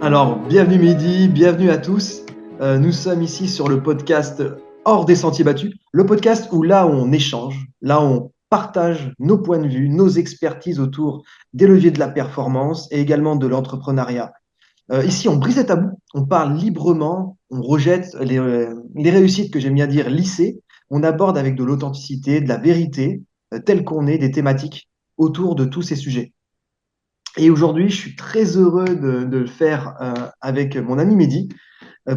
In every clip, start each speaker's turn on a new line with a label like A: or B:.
A: Alors, bienvenue Mehdi, bienvenue à tous. Nous sommes ici sur le podcast Hors des Sentiers Battus, le podcast où là on échange, là on partage nos points de vue, nos expertises autour des leviers de la performance et également de l'entrepreneuriat. Ici, on brise les tabous, on parle librement, on rejette les réussites que j'aime bien dire lissées, on aborde avec de l'authenticité, de la vérité, telle qu'on est, des thématiques autour de tous ces sujets. Et aujourd'hui, je suis très heureux de le faire avec mon ami Mehdi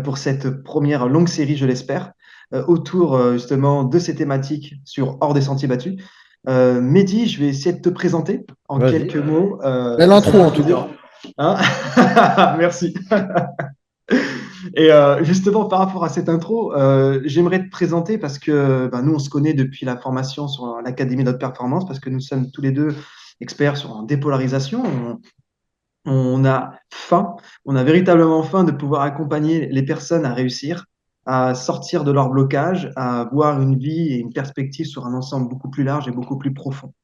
A: pour cette première longue série, je l'espère, autour justement de ces thématiques sur Hors des Sentiers Battus. Mehdi, je vais essayer de te présenter en
B: Vas-y.
A: quelques mots.
B: Belle
A: Ça
B: intro
A: me
B: en
A: fait
B: tout
A: plaisir.
B: cas.
A: Hein. Merci. Et justement, par rapport à cette intro, j'aimerais te présenter parce que nous, on se connaît depuis la formation sur l'Académie de haute performance, parce que nous sommes tous les deux experts sur en dépolarisation. On a faim, on a véritablement faim de pouvoir accompagner les personnes à réussir, à sortir de leur blocage, à avoir une vie et une perspective sur un ensemble beaucoup plus large et beaucoup plus profond,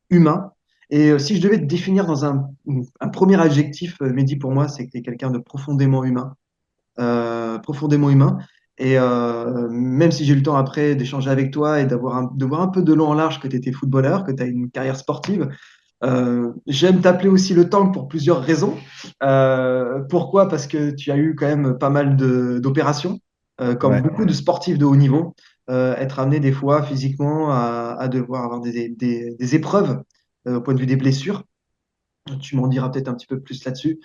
A: humain. Et si je devais te définir dans un premier adjectif, Mehdi, pour moi, c'est que tu es quelqu'un de profondément humain. Profondément humain. Et même si j'ai eu le temps après d'échanger avec toi et de voir un peu de long en large que tu étais footballeur, que tu as une carrière sportive, j'aime t'appeler aussi le tank pour plusieurs raisons. Pourquoi? Parce que tu as eu quand même pas mal d'opérations, comme
B: Ouais.
A: beaucoup de sportifs de haut niveau, être amené des fois physiquement à devoir avoir des épreuves au point de vue des blessures. Tu m'en diras peut-être un petit peu plus là-dessus.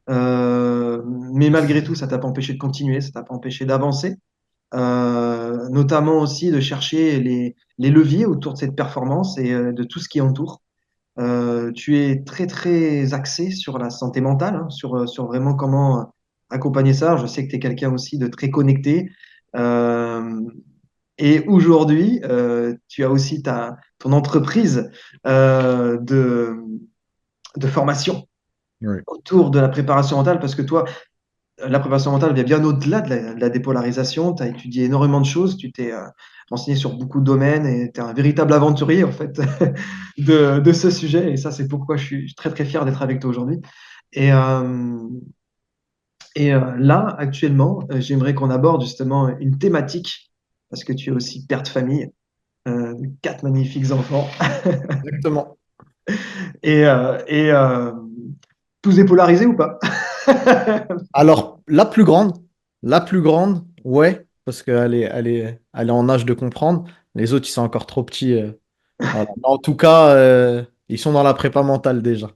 A: Mais malgré tout, ça t'a pas empêché de continuer, ça t'a pas empêché d'avancer, notamment aussi de chercher les leviers autour de cette performance et de tout ce qui entoure. Tu es très très axé sur la santé mentale, hein, sur vraiment comment accompagner ça. Je sais que tu es quelqu'un aussi de très connecté. Euh, et aujourd'hui, tu as aussi ton entreprise de formation
B: Ouais.
A: autour de la préparation mentale, parce que toi, la préparation mentale vient bien au-delà de la dépolarisation. Tu as étudié énormément de choses, tu t'es renseigné sur beaucoup de domaines et tu es un véritable aventurier en fait de ce sujet. Et ça, c'est pourquoi je suis très très fier d'être avec toi aujourd'hui. Et, là, actuellement, j'aimerais qu'on aborde justement une thématique, parce que tu es aussi père de famille, de quatre magnifiques enfants,
B: Exactement.
A: et tous dépolarisés ou pas?
B: Alors, la plus grande, ouais, parce qu'elle est en âge de comprendre. Les autres, ils sont encore trop petits. Voilà. Mais en tout cas, ils sont dans la prépa mentale déjà.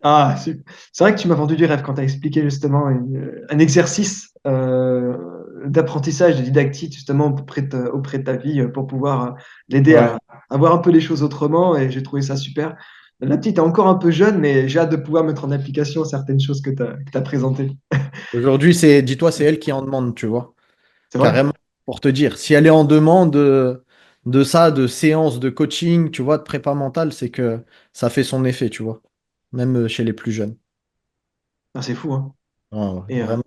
A: Ah, c'est vrai que tu m'as vendu du rêve quand tu as expliqué justement un exercice d'apprentissage, de didactique justement auprès de ta fille pour pouvoir l'aider
B: Ouais.
A: à voir un peu les choses autrement et j'ai trouvé ça super. La petite est encore un peu jeune, mais j'ai hâte de pouvoir mettre en application certaines choses que tu as présentées.
B: Aujourd'hui, dis-toi, c'est elle qui en demande, tu vois.
A: C'est vrai?
B: Carrément, pour te dire. Si elle est en demande de ça, de séances de coaching, tu vois, de prépa mentale, c'est que ça fait son effet, tu vois. Même chez les plus jeunes.
A: Ah, c'est fou, hein?
B: Ouais, ouais,
A: Et,
B: vraiment.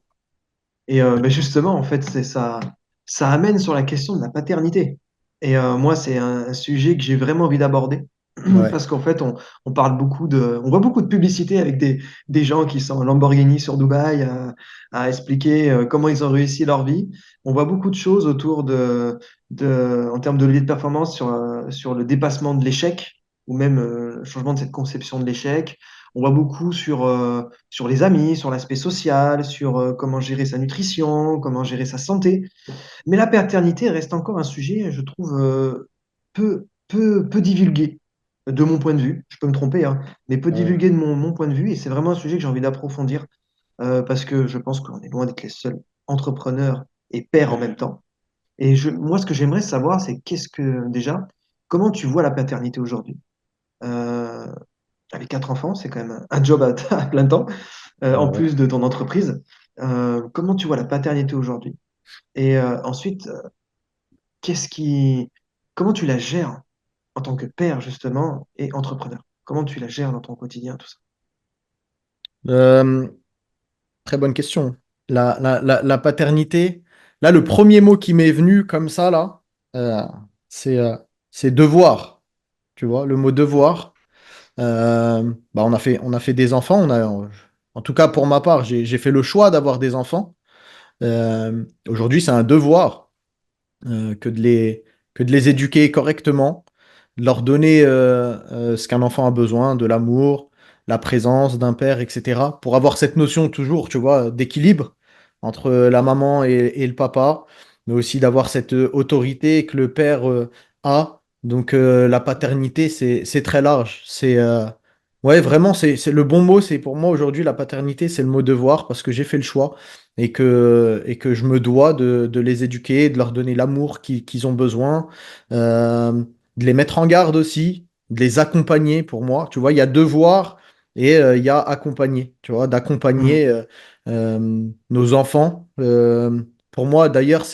A: mais justement, en fait, c'est ça, ça amène sur la question de la paternité. Et moi, c'est un sujet que j'ai vraiment envie d'aborder.
B: Ouais.
A: Parce qu'en fait, on parle beaucoup on voit beaucoup de publicités avec des gens qui sont en Lamborghini sur Dubaï à expliquer comment ils ont réussi leur vie. On voit beaucoup de choses autour en termes de levier de performance sur le dépassement de l'échec ou même le changement de cette conception de l'échec. On voit beaucoup sur les amis, sur l'aspect social, sur comment gérer sa nutrition, comment gérer sa santé. Mais la paternité reste encore un sujet, je trouve, peu divulgué de mon point de vue. Je peux me tromper, hein, mais peu
B: Ouais.
A: divulgué de mon point de vue. Et c'est vraiment un sujet que j'ai envie d'approfondir parce que je pense qu'on est loin d'être les seuls entrepreneurs et pères en même temps. Et moi, ce que j'aimerais savoir, c'est déjà, comment tu vois la paternité aujourd'hui? Euh, avec quatre enfants, c'est quand même un job à plein temps, en
B: Ouais.
A: plus de ton entreprise. Comment tu vois la paternité aujourd'hui? Et ensuite, qu'est-ce qui, comment tu la gères en tant que père, justement, et entrepreneur? Comment tu la gères dans ton quotidien, tout ça?
B: Euh, Très bonne question. La paternité, là, le premier mot qui m'est venu comme ça, là, euh, c'est c'est devoir. Tu vois, le mot devoir. Bah, on a fait des enfants. En tout cas, pour ma part, j'ai fait le choix d'avoir des enfants. Aujourd'hui, c'est un devoir que de les éduquer correctement, de leur donner ce qu'un enfant a besoin, de l'amour, la présence d'un père, etc. Pour avoir cette notion toujours, tu vois, d'équilibre entre la maman et le papa, mais aussi d'avoir cette autorité que le père a. Donc la paternité, c'est très large. Ouais, vraiment, c'est le bon mot. C'est pour moi aujourd'hui la paternité, c'est le mot devoir parce que j'ai fait le choix et que je me dois de les éduquer, de leur donner l'amour qu'ils ont besoin, euh, de les mettre en garde aussi, de les accompagner pour moi. Tu vois, il y a devoir et il y a accompagner, tu vois, d'accompagner nos enfants. Pour moi, d'ailleurs,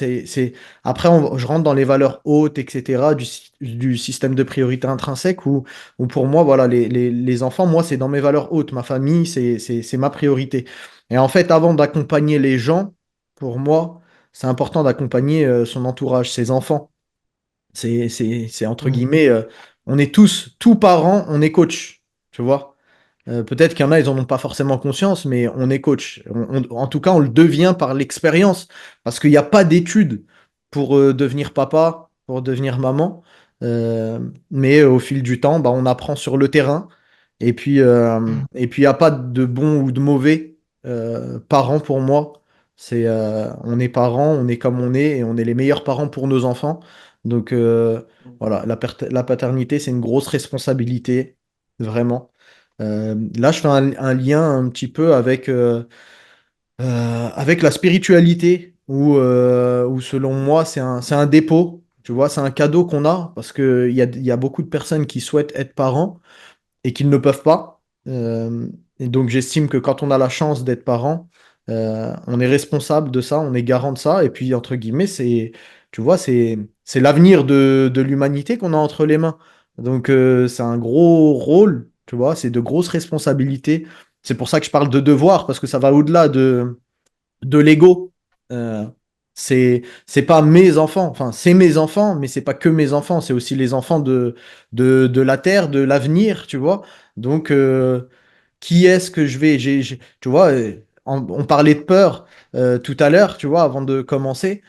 B: Après, je rentre dans les valeurs hautes, etc., du système de priorité intrinsèque où pour moi, voilà, les enfants, moi, c'est dans mes valeurs hautes. Ma famille, c'est ma priorité. Et en fait, avant d'accompagner les gens, pour moi, c'est important d'accompagner son entourage, ses enfants. C'est entre
A: Mm.
B: guillemets, on est tous parents, on est coach, tu vois. Peut-être qu'il y en a, ils en ont pas forcément conscience, mais on est coach. En tout cas, on le devient par l'expérience, parce qu'il n'y a pas d'études pour devenir papa, pour devenir maman. Mais au fil du temps, bah, on apprend sur le terrain. Et puis, il n'y a pas de bon ou de mauvais parents pour moi. On est parents, on est comme on est, et on est les meilleurs parents pour nos enfants. Donc voilà, la paternité, c'est une grosse responsabilité, vraiment. Là, je fais un lien un petit peu avec la spiritualité, où selon moi, c'est un dépôt, tu vois, c'est un cadeau qu'on a, parce qu'il y a beaucoup de personnes qui souhaitent être parents et qu'ils ne peuvent pas. Et donc, j'estime que quand on a la chance d'être parent, on est responsable de ça, on est garant de ça. Et puis, entre guillemets, tu vois, c'est l'avenir de l'humanité qu'on a entre les mains. Donc, c'est un gros rôle, tu vois, c'est de grosses responsabilités. C'est pour ça que je parle de devoir, parce que ça va au-delà de l'ego. Euh, c'est pas mes enfants, enfin, c'est mes enfants, mais c'est pas que mes enfants, c'est aussi les enfants de la terre, de l'avenir, tu vois. Donc, qui est-ce que je vais. Tu vois, on parlait de peur tout à l'heure, tu vois, avant de commencer.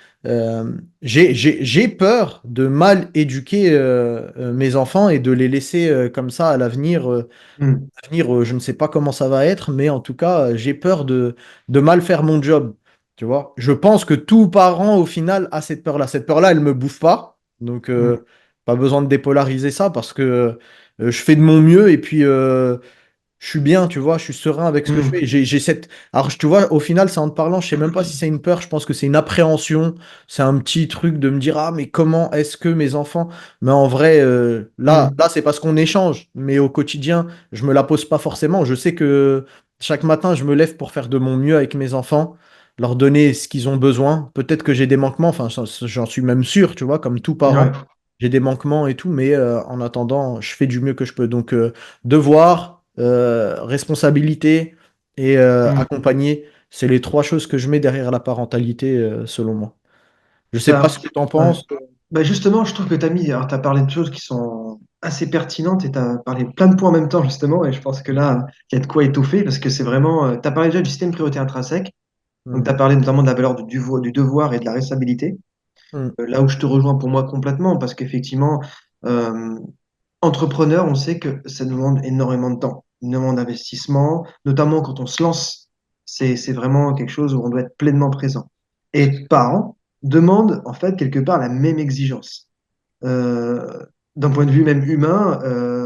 B: J'ai peur de mal éduquer mes enfants et de les laisser comme ça à l'avenir.
A: Mm.
B: Je ne sais pas comment ça va être, mais en tout cas, j'ai peur de mal faire mon job. Tu vois, je pense que tout parent, au final, a cette peur-là. Cette peur-là, elle me bouffe pas. Donc,
A: Mm.
B: pas besoin de dépolariser ça parce que je fais de mon mieux et puis je suis bien, tu vois, je suis serein avec ce que je fais.
A: Mm.
B: J'ai cette... Alors, tu vois, au final, c'est en te parlant, je sais même pas si c'est une peur, je pense que c'est une appréhension, c'est un petit truc de me dire, ah, mais comment est-ce que mes enfants... Mais en vrai,
A: Mm.
B: là, c'est parce qu'on échange, mais au quotidien, je me la pose pas forcément. Je sais que chaque matin, je me lève pour faire de mon mieux avec mes enfants, leur donner ce qu'ils ont besoin. Peut-être que j'ai des manquements, enfin, j'en suis même sûr, tu vois, comme tout parent.
A: Ouais.
B: J'ai des manquements et tout, mais en attendant, je fais du mieux que je peux. Donc, devoir, responsabilité et
A: Mm.
B: accompagner, c'est les trois choses que je mets derrière la parentalité, selon moi. Je sais pas
A: Bah,
B: ce que tu en
A: ouais.
B: penses.
A: Bah justement, je trouve que tu as mis, alors tu as parlé de choses qui sont assez pertinentes et tu as parlé de plein de points en même temps, justement, et je pense que là, il y a de quoi étoffer parce que c'est vraiment, tu as parlé déjà du système priorité intrinsèque, donc
B: Mm,
A: tu as parlé notamment de la valeur du devoir et de la responsabilité.
B: mm,
A: Là où je te rejoins pour moi complètement, parce qu'effectivement, euh, entrepreneur, on sait que ça demande énormément de temps, énormément d'investissement, notamment quand on se lance. C'est vraiment quelque chose où on doit être pleinement présent. Et être parent demande en fait quelque part la même exigence. Euh, D'un point de vue même humain,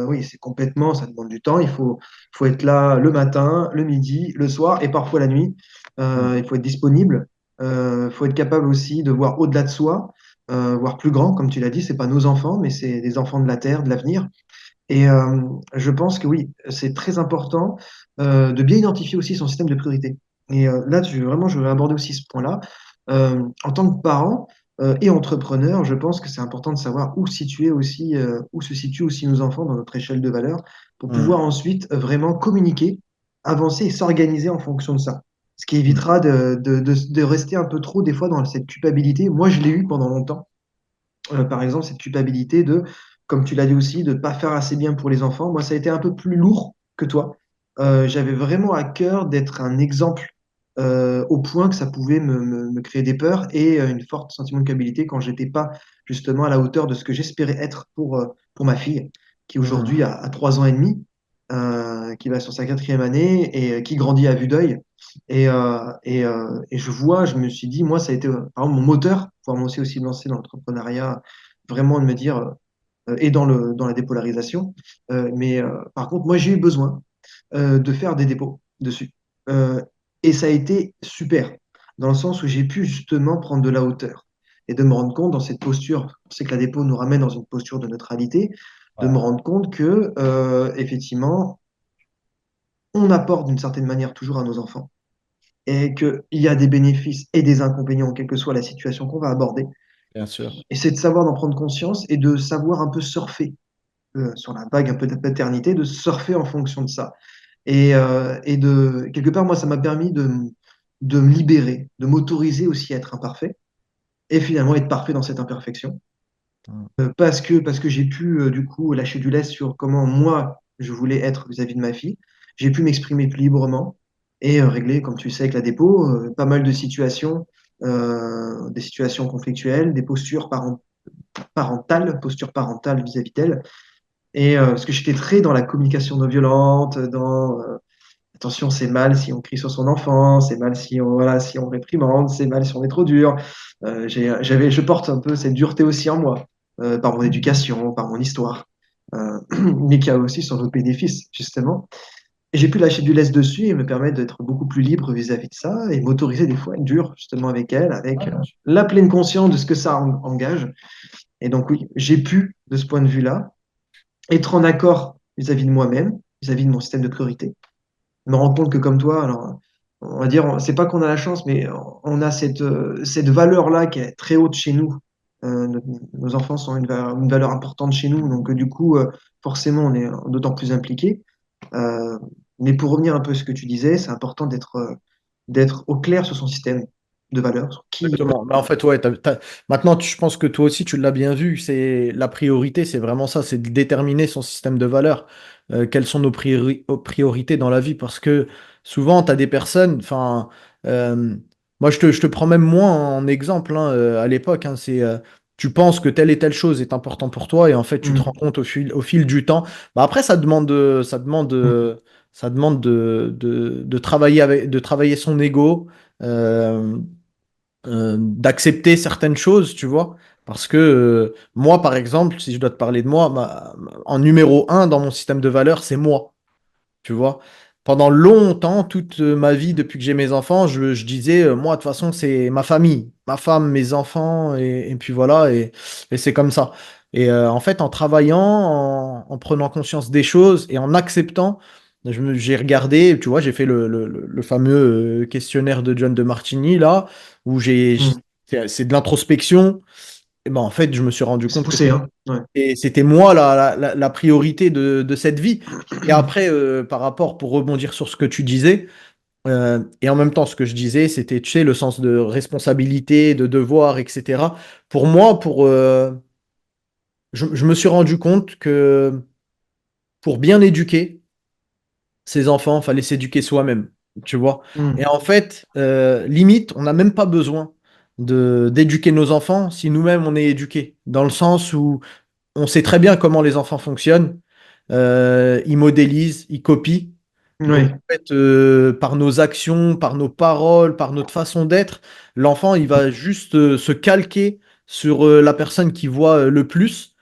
A: oui, c'est complètement, ça demande du temps. Il faut être là le matin, le midi, le soir et parfois la nuit.
B: mm,
A: Il faut être disponible. Il faut être capable aussi de voir au-delà de soi, voir plus grand, comme tu l'as dit, c'est pas nos enfants, mais c'est des enfants de la terre, de l'avenir. Et je pense que oui, c'est très important de bien identifier aussi son système de priorité. Et là, je veux aborder aussi ce point-là. En tant que parent et entrepreneur, je pense que c'est important de savoir où situer aussi, où se situent aussi nos enfants dans notre échelle de valeur pour
B: mm,
A: pouvoir ensuite vraiment communiquer, avancer et s'organiser en fonction de ça. Ce qui
B: mm,
A: évitera de rester un peu trop des fois dans cette culpabilité. Moi, je l'ai eu pendant longtemps par exemple, cette culpabilité de, comme tu l'as dit aussi, de ne pas faire assez bien pour les enfants. Moi, ça a été un peu plus lourd que toi. j'avais vraiment à cœur d'être un exemple au point que ça pouvait me créer des peurs et une forte sentiment de culpabilité quand j'étais pas justement à la hauteur de ce que j'espérais être pour ma fille, qui
B: Hmm.
A: aujourd'hui a 3 ans et demi, qui va sur sa 4e année et qui grandit à vue d'œil. Et je me suis dit, moi, ça a été par exemple mon moteur pour moi aussi me lancer dans l'entrepreneuriat, vraiment de me dire, et dans la dépolarisation. Mais par contre, moi, j'ai eu besoin de faire des dépôts dessus. Euh, et ça a été super, dans le sens où j'ai pu justement prendre de la hauteur et de me rendre compte dans cette posture, c'est que la dépôt nous ramène dans une posture de neutralité, de me
B: Ouais,
A: rendre compte que, effectivement, on apporte d'une certaine manière toujours à nos enfants et qu'il y a des bénéfices et des inconvénients, quelle que soit la situation qu'on va aborder.
B: bien sûr.
A: Et c'est de savoir d'en prendre conscience et de savoir un peu surfer sur la vague un peu de paternité, de surfer en fonction de ça. Et quelque part, moi, ça m'a permis de me libérer, de m'autoriser aussi à être imparfait et finalement être parfait dans cette imperfection.
B: Hmm.
A: Parce que j'ai pu, du coup, lâcher du lest sur comment moi, je voulais être vis-à-vis de ma fille. J'ai pu m'exprimer plus librement et régler, comme tu sais, avec la dépôt, pas mal de situations, des situations conflictuelles, des postures postures parentales vis-à-vis d'elle. Et parce que j'étais très dans la communication non violente, dans attention, c'est mal si on crie sur son enfant, c'est mal si on réprimande, c'est mal si on est trop dur. Je porte un peu cette dureté aussi en moi, par mon éducation, par mon histoire, mais qui a aussi son autre bénéfice, justement. Et j'ai pu lâcher du lest dessus et me permettre d'être beaucoup plus libre vis-à-vis de ça et m'autoriser des fois à être dur, justement, avec elle, avec
B: Ouais, bien sûr.
A: la pleine conscience de ce que ça engage. Et donc, oui, j'ai pu, de ce point de vue-là, être en accord vis-à-vis de moi-même, vis-à-vis de mon système de priorité me rends compte que comme toi, alors, on va dire, c'est pas qu'on a la chance, mais on a cette valeur-là qui est très haute chez nous. Nos, nos enfants sont une valeur importante chez nous, donc du coup, forcément, on est d'autant plus impliqué. Euh, mais pour revenir un peu à ce que tu disais, c'est important d'être au clair sur son système de valeurs, sur qui.
B: Exactement. Mais en fait, ouais, maintenant, je pense que toi aussi, tu l'as bien vu. C'est la priorité, c'est vraiment ça, c'est de déterminer son système de valeurs. Quelles sont nos priorités dans la vie? Parce que souvent, tu as des personnes, enfin, euh, moi, je te prends même moi en exemple, hein, à l'époque, hein, tu penses que telle et telle chose est important pour toi, et en fait, tu te rends
A: Mm,
B: compte au fil du temps. Bah, après, ça demande de travailler de travailler son ego. euh, d'accepter certaines choses, tu vois. Parce que moi, par exemple, si je dois te parler de moi, en numéro un dans mon système de valeurs, c'est moi, tu vois. Pendant longtemps, toute ma vie, depuis que j'ai mes enfants, je disais, moi, de toute façon, c'est ma famille, ma femme, mes enfants, et puis voilà, et c'est comme ça. Et en fait, en travaillant, en prenant conscience des choses et en acceptant, j'ai regardé, tu vois, j'ai fait le fameux questionnaire de John de Martini, là, où
A: mm.
B: c'est de l'introspection. Et ben, en fait, je me suis rendu
A: C'est
B: compte que
A: poussé, hein. Ouais.
B: c'était moi la priorité de cette vie. Et après, par rapport, pour rebondir sur ce que tu disais, et en même temps, ce que je disais, c'était, tu sais, le sens de responsabilité, de devoir, etc. Pour moi, je me suis rendu compte que pour bien éduquer ses enfants, fallait s'éduquer soi-même, tu vois. Et
A: Mm.
B: en fait, limite, on n'a même pas besoin d'éduquer nos enfants si nous-mêmes on est éduqués, dans le sens où on sait très bien comment les enfants fonctionnent. Ils modélisent, ils copient. Donc,
A: Oui.
B: en fait, par nos actions, par nos paroles, par notre façon d'être, l'enfant, il va juste se calquer sur la personne qui voit le plus.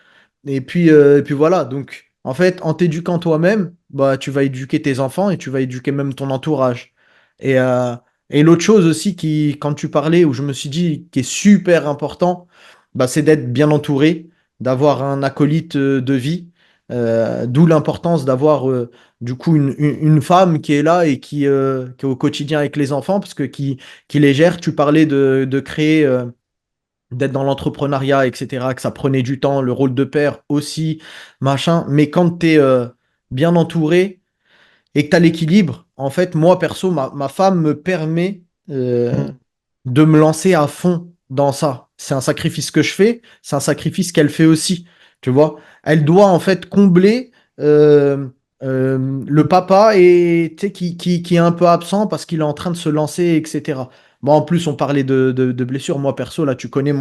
B: Et puis voilà. Donc, en fait, en t'éduquant toi-même, bah, tu vas éduquer tes enfants et tu vas éduquer même ton entourage. Et, euh, et l'autre chose aussi quand tu parlais, où je me suis dit, qui est super important, bah, c'est d'être bien entouré, d'avoir un acolyte de vie. D'où l'importance d'avoir du coup une femme qui est là et qui est au quotidien avec les enfants, parce que qui les gère. Tu parlais de créer, d'être dans l'entrepreneuriat, etc., que ça prenait du temps, le rôle de père aussi, machin. Mais quand tu es bien entouré et que tu as l'équilibre, en fait, moi, perso, ma femme me permet
A: Mm.
B: de me lancer à fond dans ça. C'est un sacrifice que je fais, c'est un sacrifice qu'elle fait aussi, tu vois. Elle doit, en fait, combler euh, le papa est, tu sais, qui est un peu absent parce qu'il est en train de se lancer, etc. Bon, en plus, on parlait de blessures. Moi, perso, là, tu connais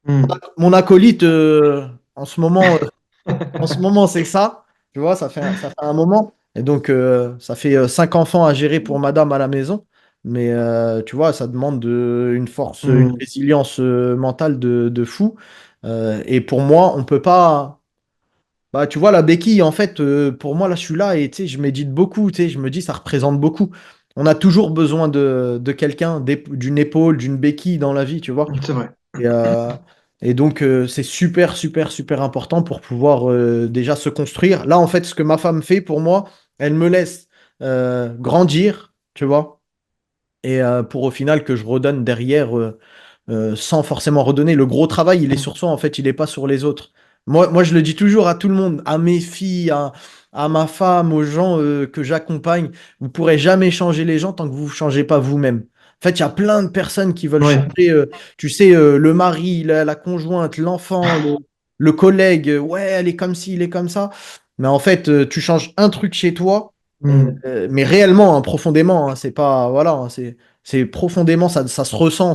A: Hmm.
B: mon acolyte en ce moment, c'est ça. Tu vois, ça fait un moment. Et donc, ça fait 5 enfants à gérer pour madame à la maison. Mais tu vois, ça demande une force, une
A: Hmm.
B: résilience mentale de fou. Et pour moi, on peut pas. Bah, tu vois, la béquille, en fait, pour moi, là, je suis là et tu sais, je médite beaucoup. Tu sais, je me dis, ça représente beaucoup. On a toujours besoin de quelqu'un, d'une épaule, d'une béquille dans la vie, tu vois.
A: C'est vrai.
B: Et, euh, et donc, c'est super, super, super important pour pouvoir déjà se construire. Là, en fait, ce que ma femme fait pour moi, elle me laisse grandir, tu vois, et pour au final que je redonne derrière sans forcément redonner. Le gros travail, il est sur soi, en fait, il n'est pas sur les autres. Moi, je le dis toujours à tout le monde, à mes filles, à ma femme, aux gens que j'accompagne, vous ne pourrez jamais changer les gens tant que vous ne changez pas vous-même. En fait, il y a plein de personnes qui veulent
A: Ouais.
B: changer, tu sais, le mari, la conjointe, l'enfant, le collègue, ouais, elle est comme ci, il est comme ça. Mais en fait, tu changes un truc chez toi,
A: Hmm.
B: mais réellement, hein, profondément, hein, c'est pas, voilà, hein, c'est profondément, ça se ressent.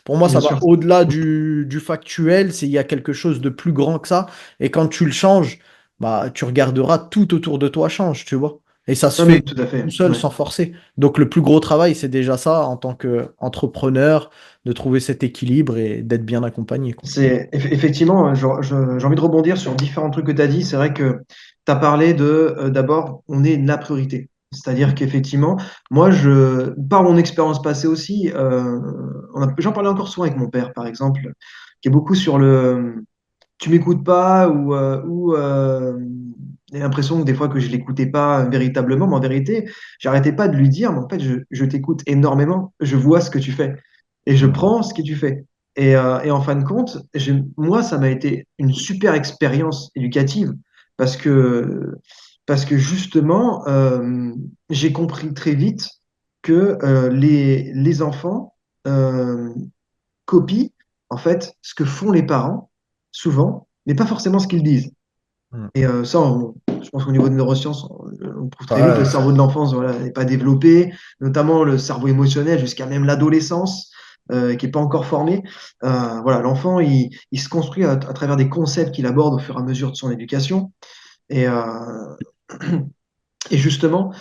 B: Pour moi,
A: Bien
B: ça va
A: sûr.
B: au-delà du factuel. Il y a quelque chose de plus grand que ça. Et quand tu le changes, bah, tu regarderas tout autour de toi change, tu vois. Et ça se
A: Non,
B: fait
A: mais tout à fait.
B: tout seul,
A: Ouais.
B: sans forcer. Donc, le plus gros travail, c'est déjà ça, en tant qu'entrepreneur, de trouver cet équilibre et d'être bien accompagné, quoi.
A: Effectivement, j'ai envie de rebondir sur différents trucs que tu as dit. C'est vrai que tu as parlé d'abord, on est la priorité. C'est-à-dire qu'effectivement, moi, par mon expérience passée aussi, j'en parlais encore souvent avec mon père, par exemple, qui est beaucoup sur le tu m'écoutes pas ou j'ai l'impression que des fois que je l'écoutais pas véritablement, mais en vérité, j'arrêtais pas de lui dire, mais en fait, je t'écoute énormément, je vois ce que tu fais et je
B: Mhm.
A: prends ce que tu fais. Et en fin de compte, moi, ça m'a été une super expérience éducative parce que, parce que justement, j'ai compris très vite que les enfants euh, copient en fait ce que font les parents souvent, mais pas forcément ce qu'ils disent.
B: Mhm.
A: Et ça, je pense qu'au niveau des neurosciences, on prouve très vite que le
B: Ouais,
A: cerveau de l'enfance voilà, n'est pas développé, notamment le cerveau émotionnel jusqu'à même l'adolescence, qui n'est pas encore formé. Voilà, l'enfant, il se construit à travers des concepts qu'il aborde au fur et à mesure de son éducation. Et, et justement,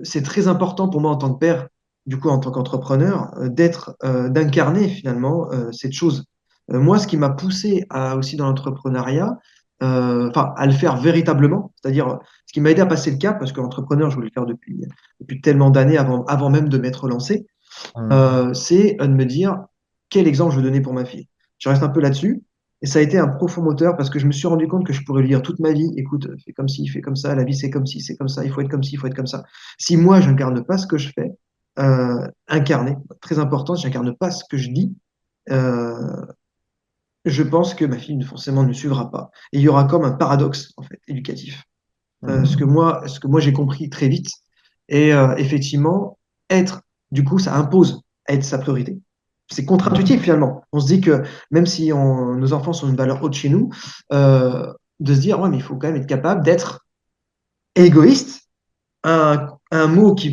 A: c'est très important pour moi en tant que père, du coup en tant qu'entrepreneur, d'incarner finalement cette chose. Moi, ce qui m'a poussé aussi dans l'entrepreneuriat, enfin à le faire véritablement, c'est-à-dire ce qui m'a aidé à passer le cap, parce que l'entrepreneur, je voulais le faire depuis tellement d'années avant même de m'être lancé,
B: Mhm.
A: c'est de me dire quel exemple je veux donner pour ma fille. Je reste un peu là-dessus. Et ça a été un profond moteur parce que je me suis rendu compte que je pourrais lui dire toute ma vie, écoute, fais comme ci, fais comme ça, la vie c'est comme ci, c'est comme ça, il faut être comme ci, il faut être comme ça. Si moi, je n'incarne pas ce que je fais, incarner, très important, si j'incarne pas ce que je dis, euh, je pense que ma fille forcément ne suivra pas. Et il y aura comme un paradoxe, en fait, éducatif.
B: Mhm.
A: Ce que moi j'ai compris très vite. Et effectivement, être, du coup, ça impose à être sa priorité. C'est contre-intuitif finalement. On se dit que même si nos enfants sont une valeur haute chez nous, de se dire, ouais, mais il faut quand même être capable d'être égoïste, un mot qui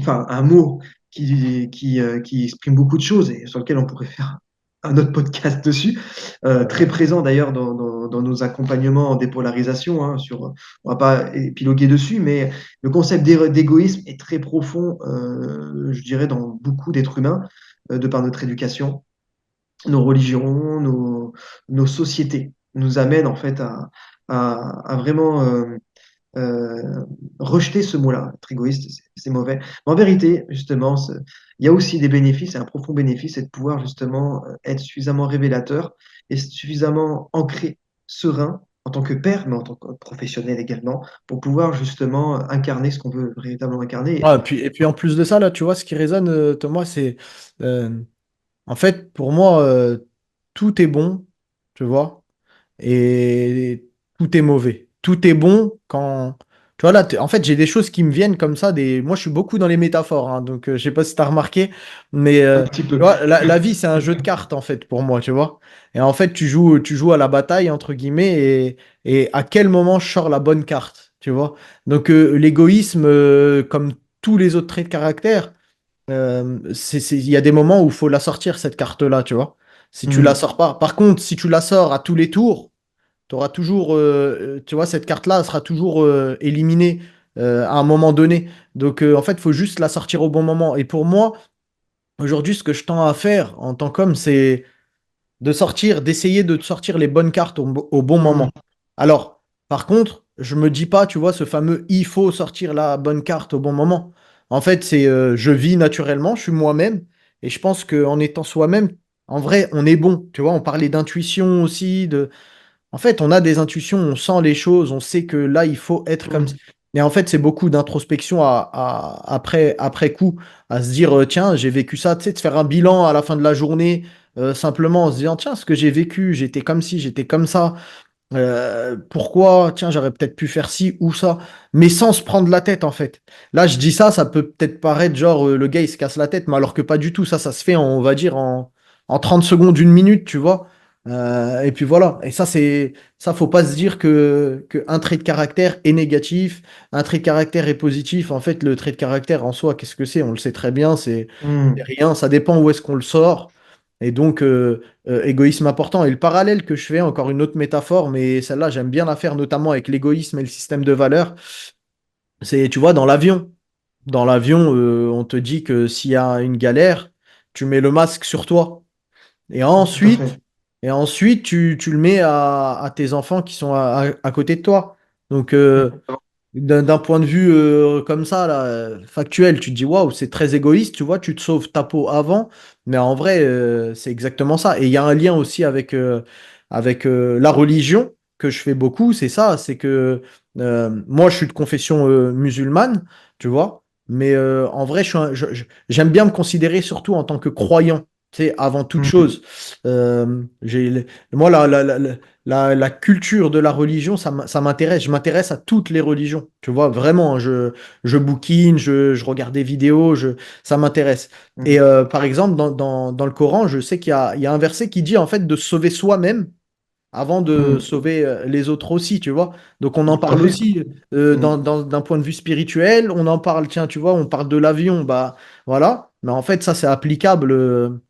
A: exprime beaucoup de choses et sur lequel on pourrait faire un autre podcast dessus, très
B: Ouais.
A: présent d'ailleurs dans nos accompagnements en dépolarisation. On va pas épiloguer dessus, mais le concept d'égoïsme est très profond, je dirais, dans beaucoup d'êtres humains, de par notre éducation, nos religions, nos sociétés nous amènent en fait à vraiment rejeter ce mot-là. Être égoïste, c'est mauvais. Mais en vérité, justement, il y a aussi des bénéfices, et un profond bénéfice, c'est de pouvoir justement être suffisamment révélateur et suffisamment ancré, serein, en tant que père, mais en tant que professionnel également, pour pouvoir justement incarner ce qu'on veut véritablement incarner.
B: Ouais, et puis en plus de ça, là, tu vois, ce qui résonne, Thomas, c'est euh, en fait, pour moi, tout est bon, tu vois, et tout est mauvais. Tout est bon quand. Tu vois, là, en fait, j'ai des choses qui me viennent comme ça. Moi, je suis beaucoup dans les métaphores, hein, donc je sais pas si tu as remarqué, mais
A: Un petit
B: tu
A: peu.
B: vois, la vie, c'est un jeu de cartes, en fait, pour moi, tu vois. Et en fait, tu joues à la bataille, entre guillemets, et à quel moment je sors la bonne carte, tu vois. Donc l'égoïsme, comme tous les autres traits de caractère, il y a des moments où il faut la sortir, cette carte-là, tu vois. Si tu la
A: Hmm.
B: sors pas. Par contre, si tu la sors à tous les tours, tu auras toujours, tu vois, cette carte-là elle sera toujours éliminée à un moment donné. Donc, en fait, il faut juste la sortir au bon moment. Et pour moi, aujourd'hui, ce que je tends à faire en tant qu'homme, c'est d'essayer de sortir les bonnes cartes au bon
A: Hmm.
B: moment. Alors, par contre, je me dis pas, tu vois, ce fameux il faut sortir la bonne carte au bon moment. En fait, c'est je vis naturellement, je suis moi-même, et je pense qu'en étant soi-même, en vrai, on est bon. Tu vois, on parlait d'intuition aussi, en fait, on a des intuitions, on sent les choses, on sait que là, il faut être comme ça.
A: Hmm.
B: Mais en fait, c'est beaucoup d'introspection après coup, à se dire, tiens, j'ai vécu ça, tu sais, de faire un bilan à la fin de la journée, simplement en se disant, tiens, ce que j'ai vécu, j'étais comme ci, j'étais comme ça. Pourquoi, tiens, j'aurais peut-être pu faire ci ou ça, mais sans se prendre la tête, en fait. Là, je dis ça, ça peut peut-être paraître genre, le gars, il se casse la tête, mais alors que pas du tout. Ça se fait, on va dire, en 30 secondes, une minute, tu vois. Et puis voilà. Et ça, faut pas se dire que un trait de caractère est négatif, un trait de caractère est positif. En fait, le trait de caractère en soi, qu'est-ce que c'est? On le sait très bien, c'est
A: Hmm.
B: rien. Ça dépend où est-ce qu'on le sort. Et donc, égoïsme important. Et le parallèle que je fais, encore une autre métaphore, mais celle-là, j'aime bien la faire, notamment avec l'égoïsme et le système de valeurs. C'est, tu vois, dans l'avion. Dans l'avion, on te dit que s'il y a une galère, tu mets le masque sur toi. Et
A: Tout à
B: ensuite,
A: fait.
B: tu le mets à tes enfants qui sont à côté de toi. Donc, d'un point de vue comme ça, là, factuel, tu te dis waouh, c'est très égoïste, tu vois, tu te sauves ta peau avant, mais en vrai, c'est exactement ça. Et il y a un lien aussi avec la religion que je fais beaucoup, c'est ça, c'est que moi, je suis de confession musulmane, tu vois, mais en vrai, j'aime bien me considérer surtout en tant que croyant. Tu sais, avant toute
A: Hmm.
B: chose. Moi, la culture de la religion, ça m'intéresse. Je m'intéresse à toutes les religions. Tu vois, vraiment, je bouquine, je regarde des vidéos, ça m'intéresse. Et
A: Hmm.
B: par exemple, dans le Coran, je sais qu'il y a un verset qui dit en fait de se sauver soi-même avant de
A: Hmm.
B: sauver les autres aussi, tu vois. Donc on en
A: Tout à
B: parle
A: fait.
B: aussi
A: Hmm.
B: d'un point de vue spirituel. On en parle, tiens, tu vois, on parle de l'avion, bah voilà. Mais en fait, ça, c'est applicable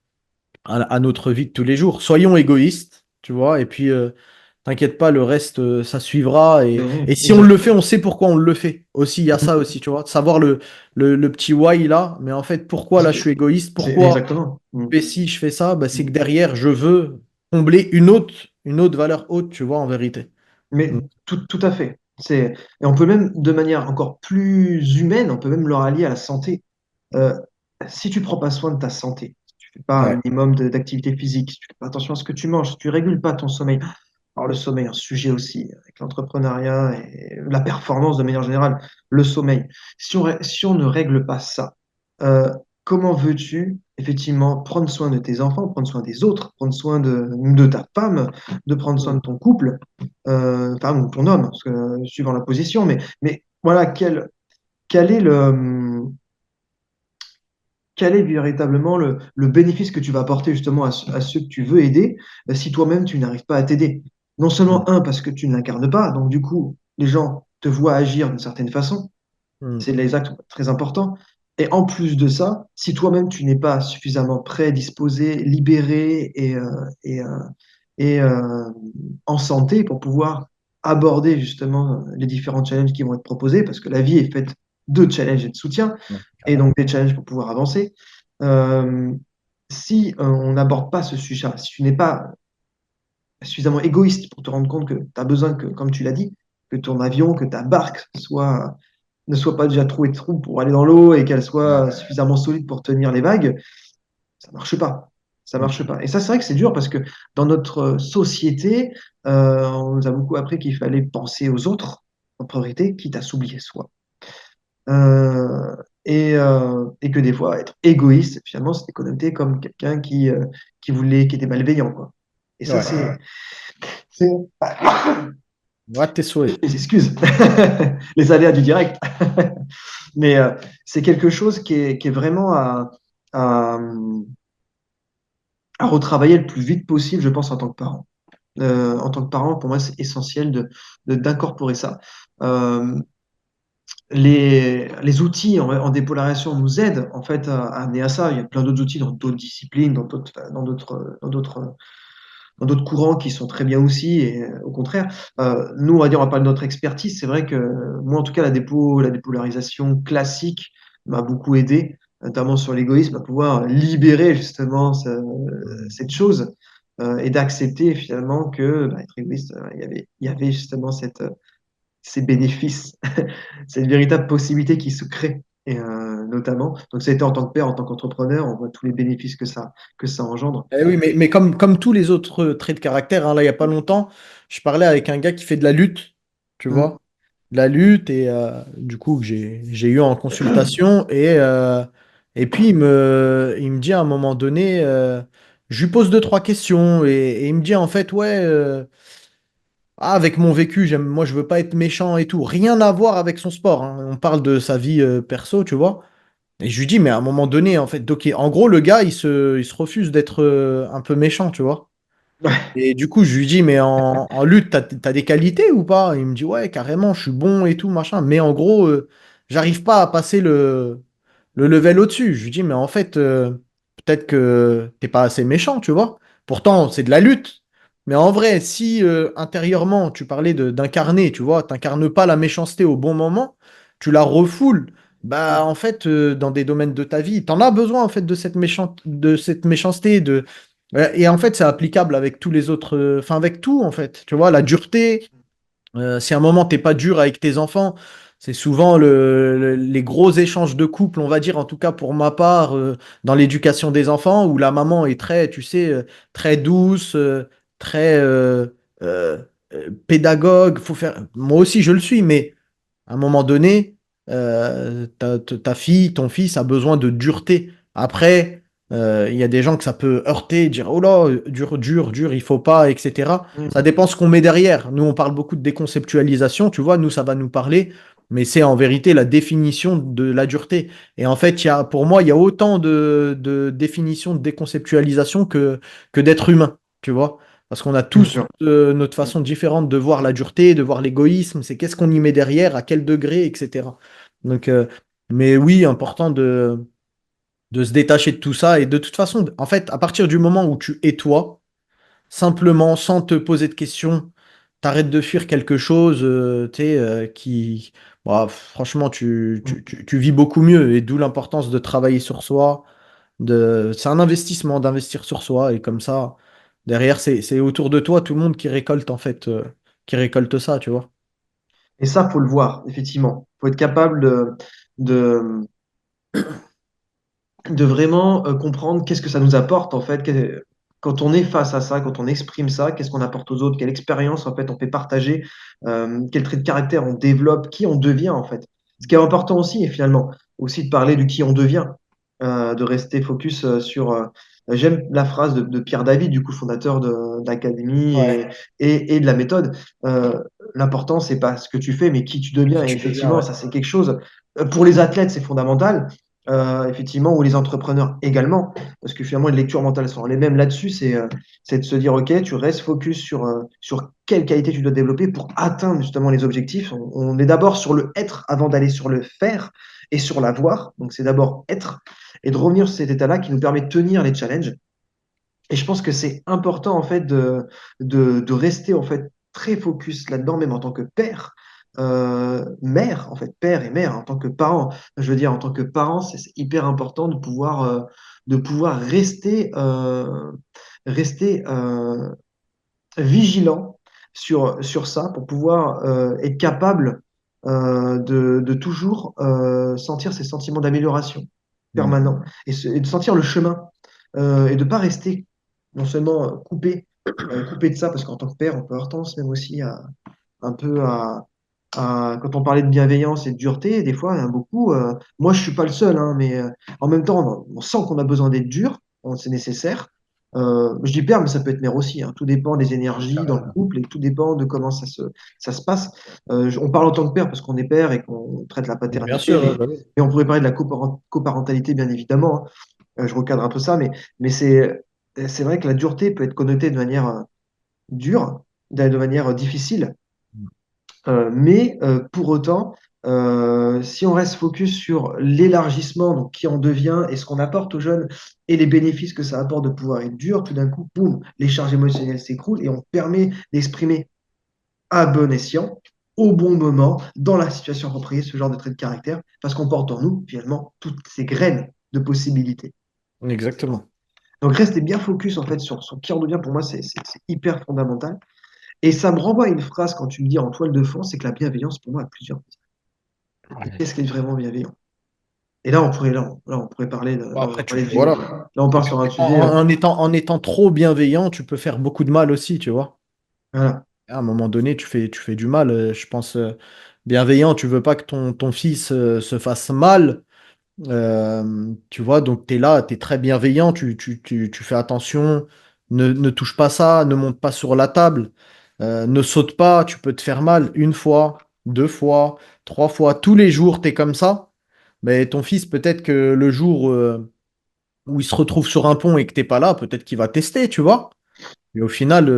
B: à notre vie de tous les jours. Soyons égoïstes, tu vois, et puis t'inquiète pas, le reste, ça suivra. Et si on le fait,
A: Exactement.
B: on sait pourquoi on le fait. Aussi, il y a ça aussi, tu vois, de savoir le petit why là, mais en fait, pourquoi là je suis égoïste,
A: C'est
B: pourquoi
A: exactement. Hmm.
B: je fais ci, je fais ça, bah, c'est que derrière, je veux combler une autre valeur haute, tu vois, en vérité.
A: Mais
B: Mm.
A: tout à fait. Et on peut même, de manière encore plus humaine, on peut même le rallier à la santé. Euh, Si tu prends pas soin de ta santé, si tu fais pas un
B: Ouais.
A: minimum d'activité physique, si tu fais pas attention à ce que tu manges, si tu régules pas ton sommeil, alors le sommeil, un sujet aussi avec l'entrepreneuriat et la performance de manière générale, le sommeil. Si on ne règle pas ça, comment veux-tu effectivement prendre soin de tes enfants, prendre soin des autres, prendre soin de ta femme, de prendre soin
B: Mm.
A: de ton couple, femme ou ton homme, parce que, suivant la position, mais voilà, quel est quel est véritablement le bénéfice que tu vas apporter justement à ceux que tu veux aider si toi-même tu n'arrives pas à t'aider? Non
B: Mm.
A: seulement, un, parce que tu ne l'incarnes pas, donc du coup, les gens te voient agir d'une certaine façon,
B: Mm.
A: c'est les actes très importants. Et en plus de ça, si toi-même tu n'es pas suffisamment prêt, disposé, libéré et, euh, et en santé pour pouvoir aborder justement les différents challenges qui vont être proposés, parce que la vie est faite de challenges et de soutien,
B: Ouais,
A: et donc
B: carrément.
A: des challenges pour pouvoir avancer. Euh, Si on n'aborde pas ce sujet, si tu n'es pas suffisamment égoïste pour te rendre compte que tu as besoin que, comme tu l'as dit, que ton avion, que ta barque ne soit pas déjà trouée de trous pour aller dans l'eau et qu'elle soit
B: Ouais.
A: suffisamment solide pour tenir les vagues, ça marche pas. Ça
B: Mm.
A: marche pas. Et ça, c'est vrai que c'est dur parce que dans notre société, on nous a beaucoup appris qu'il fallait penser aux autres en priorité, quitte à s'oublier soi. Euh, et que des fois, être égoïste, finalement, c'était connoté comme quelqu'un qui était malveillant, quoi. Et ça,
B: Ouais.
A: c'est,
B: Ouais, tes souhaits.
A: les excuses, les aléas du direct. Mais c'est quelque chose qui est vraiment à, à retravailler le plus vite possible, je pense, en tant que parent. En tant que parent, pour moi, c'est essentiel d'incorporer ça. Euh, les outils en dépolarisation nous aident en fait à amener à ça. Il y a plein d'autres outils dans d'autres disciplines, dans d'autres courants qui sont très bien aussi. Et au contraire, nous, on va dire, on va parler de notre expertise. C'est vrai que moi, en tout cas, la dépolarisation classique m'a beaucoup aidé, notamment sur l'égoïsme, à pouvoir libérer justement cette chose et d'accepter finalement que être égoïste, il y avait justement ces bénéfices. C'est une véritable possibilité qui se crée. Et notamment, donc ça a été en tant que père, en tant qu'entrepreneur, on voit tous les bénéfices que ça engendre.
B: Eh oui, mais comme tous les autres traits de caractère, hein, là, il n'y a pas longtemps, je parlais avec un gars qui fait de la lutte, tu
A: Mm.
B: vois, de la lutte, et du coup, que j'ai eu en consultation, et puis il me dit à un moment donné, je lui pose deux, trois questions, et il me dit en fait, ouais, avec mon vécu, moi, je veux pas être méchant et tout, rien à voir avec son sport, hein. On parle de sa vie perso, tu vois. Et je lui dis, mais à un moment donné, en fait, donc, en gros, le gars, il se refuse d'être un peu méchant, tu vois.
A: Ouais,
B: Et du coup, je lui dis, mais en lutte, t'as des qualités ou pas? Il me dit, ouais, carrément, je suis bon et tout, machin. Mais en gros, j'arrive pas à passer le level au-dessus. Je lui dis, mais en fait, peut-être que t'es pas assez méchant, tu vois. Pourtant, c'est de la lutte. Mais en vrai, si intérieurement, tu parlais d'incarner, tu vois, t'incarnes pas la méchanceté au bon moment, tu la refoules, bah en fait, dans des domaines de ta vie, t'en as besoin en fait de cette méchanceté, et en fait, c'est applicable avec tous les autres, enfin avec tout en fait. Tu vois, la dureté. Si à un moment t'es pas dur avec tes enfants, c'est souvent les gros échanges de couple, on va dire, en tout cas pour ma part, dans l'éducation des enfants, où la maman est très, tu sais, très douce, très euh, pédagogue. Faut faire. Moi aussi, je le suis, mais à un moment donné, ta fille, ton fils a besoin de dureté. Après, il y a des gens que ça peut heurter, dire oh là, dur, dur, dur, il faut pas, etc. Ça
A: mm,
B: dépend ce qu'on met derrière. Nous, on parle beaucoup de déconceptualisation, tu vois, nous, ça va nous parler, mais c'est en vérité la définition de la dureté. Et en fait, pour moi, il y a autant de définitions de déconceptualisation que d'être humain, tu vois. Parce qu'on a
A: bien
B: tous
A: sûr.
B: notre
A: Mm.
B: façon différente de voir la dureté, de voir l'égoïsme, c'est qu'est-ce qu'on y met derrière, à quel degré, etc. Donc, mais oui, important de se détacher de tout ça. Et de toute façon, en fait, à partir du moment où tu es toi, simplement, sans te poser de questions, t'arrêtes de fuir quelque chose, tu sais, bah, franchement,
A: Mm.
B: tu vis beaucoup mieux. Et d'où l'importance de travailler sur soi. C'est un investissement d'investir sur soi. Et comme ça, derrière, c'est autour de toi tout le monde qui récolte, en fait, qui récolte ça, tu vois.
A: Et ça, faut le voir, effectivement. Faut être capable de, de vraiment comprendre qu'est-ce que ça nous apporte en fait, quand on est face à ça, quand on exprime ça, qu'est-ce qu'on apporte aux autres, quelle expérience en fait on fait partager, quel trait de caractère on développe, qui on devient en fait. Ce qui est important aussi, et finalement, aussi de parler du qui on devient, de rester focus j'aime la phrase de Pierre David, du coup fondateur d'Académie
B: Ouais.
A: et de la méthode. L'important, c'est pas ce que tu fais, mais qui tu
B: Et
A: deviens.
B: qui
A: Et
B: tu deviens,
A: effectivement,
B: ouais.
A: ça c'est quelque chose. Pour les athlètes, c'est fondamental effectivement, ou les entrepreneurs également, parce que finalement, les lectures mentales sont les mêmes là-dessus, c'est de se dire, OK, tu restes focus sur quelle qualité tu dois développer pour atteindre justement les objectifs. On est d'abord sur le être avant d'aller sur le faire et sur l'avoir. Donc, c'est d'abord être et de revenir sur cet état-là qui nous permet de tenir les challenges. Et je pense que c'est important en fait de rester en fait très focus là-dedans, même en tant que père, mère, en fait, père et mère, en tant que parent. Je veux dire, en tant que parent, c'est hyper important de pouvoir rester vigilant sur ça pour pouvoir être capable de toujours sentir ces sentiments d'amélioration
B: Mm.
A: permanents et de sentir le chemin et de ne pas rester non seulement coupé de ça, parce qu'en tant que père, on peut avoir tendance même aussi un peu quand on parlait de bienveillance et de dureté, des fois, il y en a beaucoup. Moi, je suis pas le seul, hein, mais en même temps, on sent qu'on a besoin d'être dur, c'est nécessaire. Je dis père, mais ça peut être mère aussi, hein. Tout dépend des énergies dans le
B: Carrément.
A: couple et tout dépend de comment ça se passe. On parle en tant que père parce qu'on est père et qu'on traite la
B: Bien
A: paternité,
B: sûr, ouais, bah oui.
A: mais on pourrait parler de la coparentalité, bien évidemment, hein. Je recadre un peu ça, mais c'est vrai que la dureté peut être connotée de manière dure, de manière difficile. Mais pour autant, si on reste focus sur l'élargissement, donc qui en devient et ce qu'on apporte aux jeunes et les bénéfices que ça apporte de pouvoir être dur, tout d'un coup, boum, les charges émotionnelles s'écroulent et on permet d'exprimer à bon escient, au bon moment, dans la situation appropriée, ce genre de trait de caractère, parce qu'on porte en nous, finalement, toutes ces graines de possibilités.
B: Exactement.
A: Donc, rester bien focus, en fait, sur qui on devient, pour moi, c'est hyper fondamental. Et ça me renvoie à une phrase quand tu me dis en toile de fond, c'est que la bienveillance, pour moi, a plusieurs. Et
B: Ouais.
A: qu'est-ce qui est vraiment bienveillant? Et là, on pourrait parler
B: Bon,
A: là, on va
B: après,
A: parler de
B: voilà.
A: là, on part sur un sujet,
B: En étant trop bienveillant, tu peux faire beaucoup de mal aussi, tu vois.
A: voilà.
B: À un moment donné, tu fais du mal. Je pense, bienveillant, tu veux pas que ton fils se fasse mal. Tu vois, donc tu es là, tu es très bienveillant, tu fais attention, ne touche pas ça, ne monte pas sur la table, ne saute pas, tu peux te faire mal une fois, deux fois, trois fois, tous les jours, tu es comme ça. Mais ton fils, peut-être que le jour où il se retrouve sur un pont et que t'es pas là, peut-être qu'il va tester, tu vois. Et au final,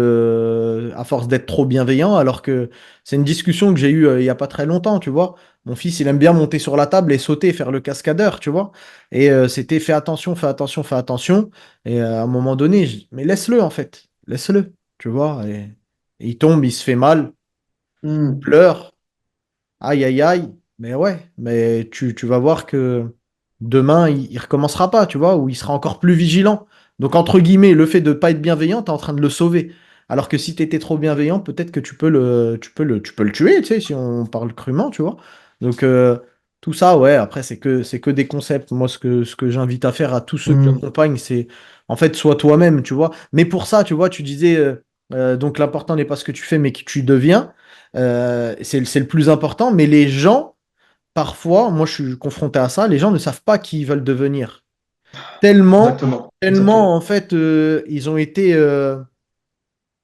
B: à force d'être trop bienveillant, alors que c'est une discussion que j'ai eue il y a pas très longtemps, tu vois. Mon fils, il aime bien monter sur la table et sauter, faire le cascadeur, tu vois. Et c'était fais attention, fais attention, fais attention. Et à un moment donné, mais laisse-le en fait, laisse-le, tu vois. Et il tombe, il se fait mal, il
A: Hmm,
B: pleure. Aïe, aïe, aïe. Mais ouais, mais tu vas voir que demain, il recommencera pas, tu vois, ou il sera encore plus vigilant. Donc, entre guillemets, le fait de pas être bienveillant, tu es en train de le sauver. Alors que si tu étais trop bienveillant, peut-être que tu peux le tuer, tu sais, si on parle crûment, tu vois. Donc, tout ça, ouais, après, c'est que des concepts. Moi, ce que j'invite à faire à tous ceux que
A: hmm.
B: j'accompagne, c'est, en fait, sois toi-même, tu vois. Mais pour ça, tu vois, tu disais, donc l'important n'est pas ce que tu fais, mais qui tu deviens. C'est le plus important, mais les gens, parfois, moi je suis confronté à ça, les gens ne savent pas qui ils veulent devenir. Tellement,
A: Exactement, exactement.
B: tellement, en fait, ils ont été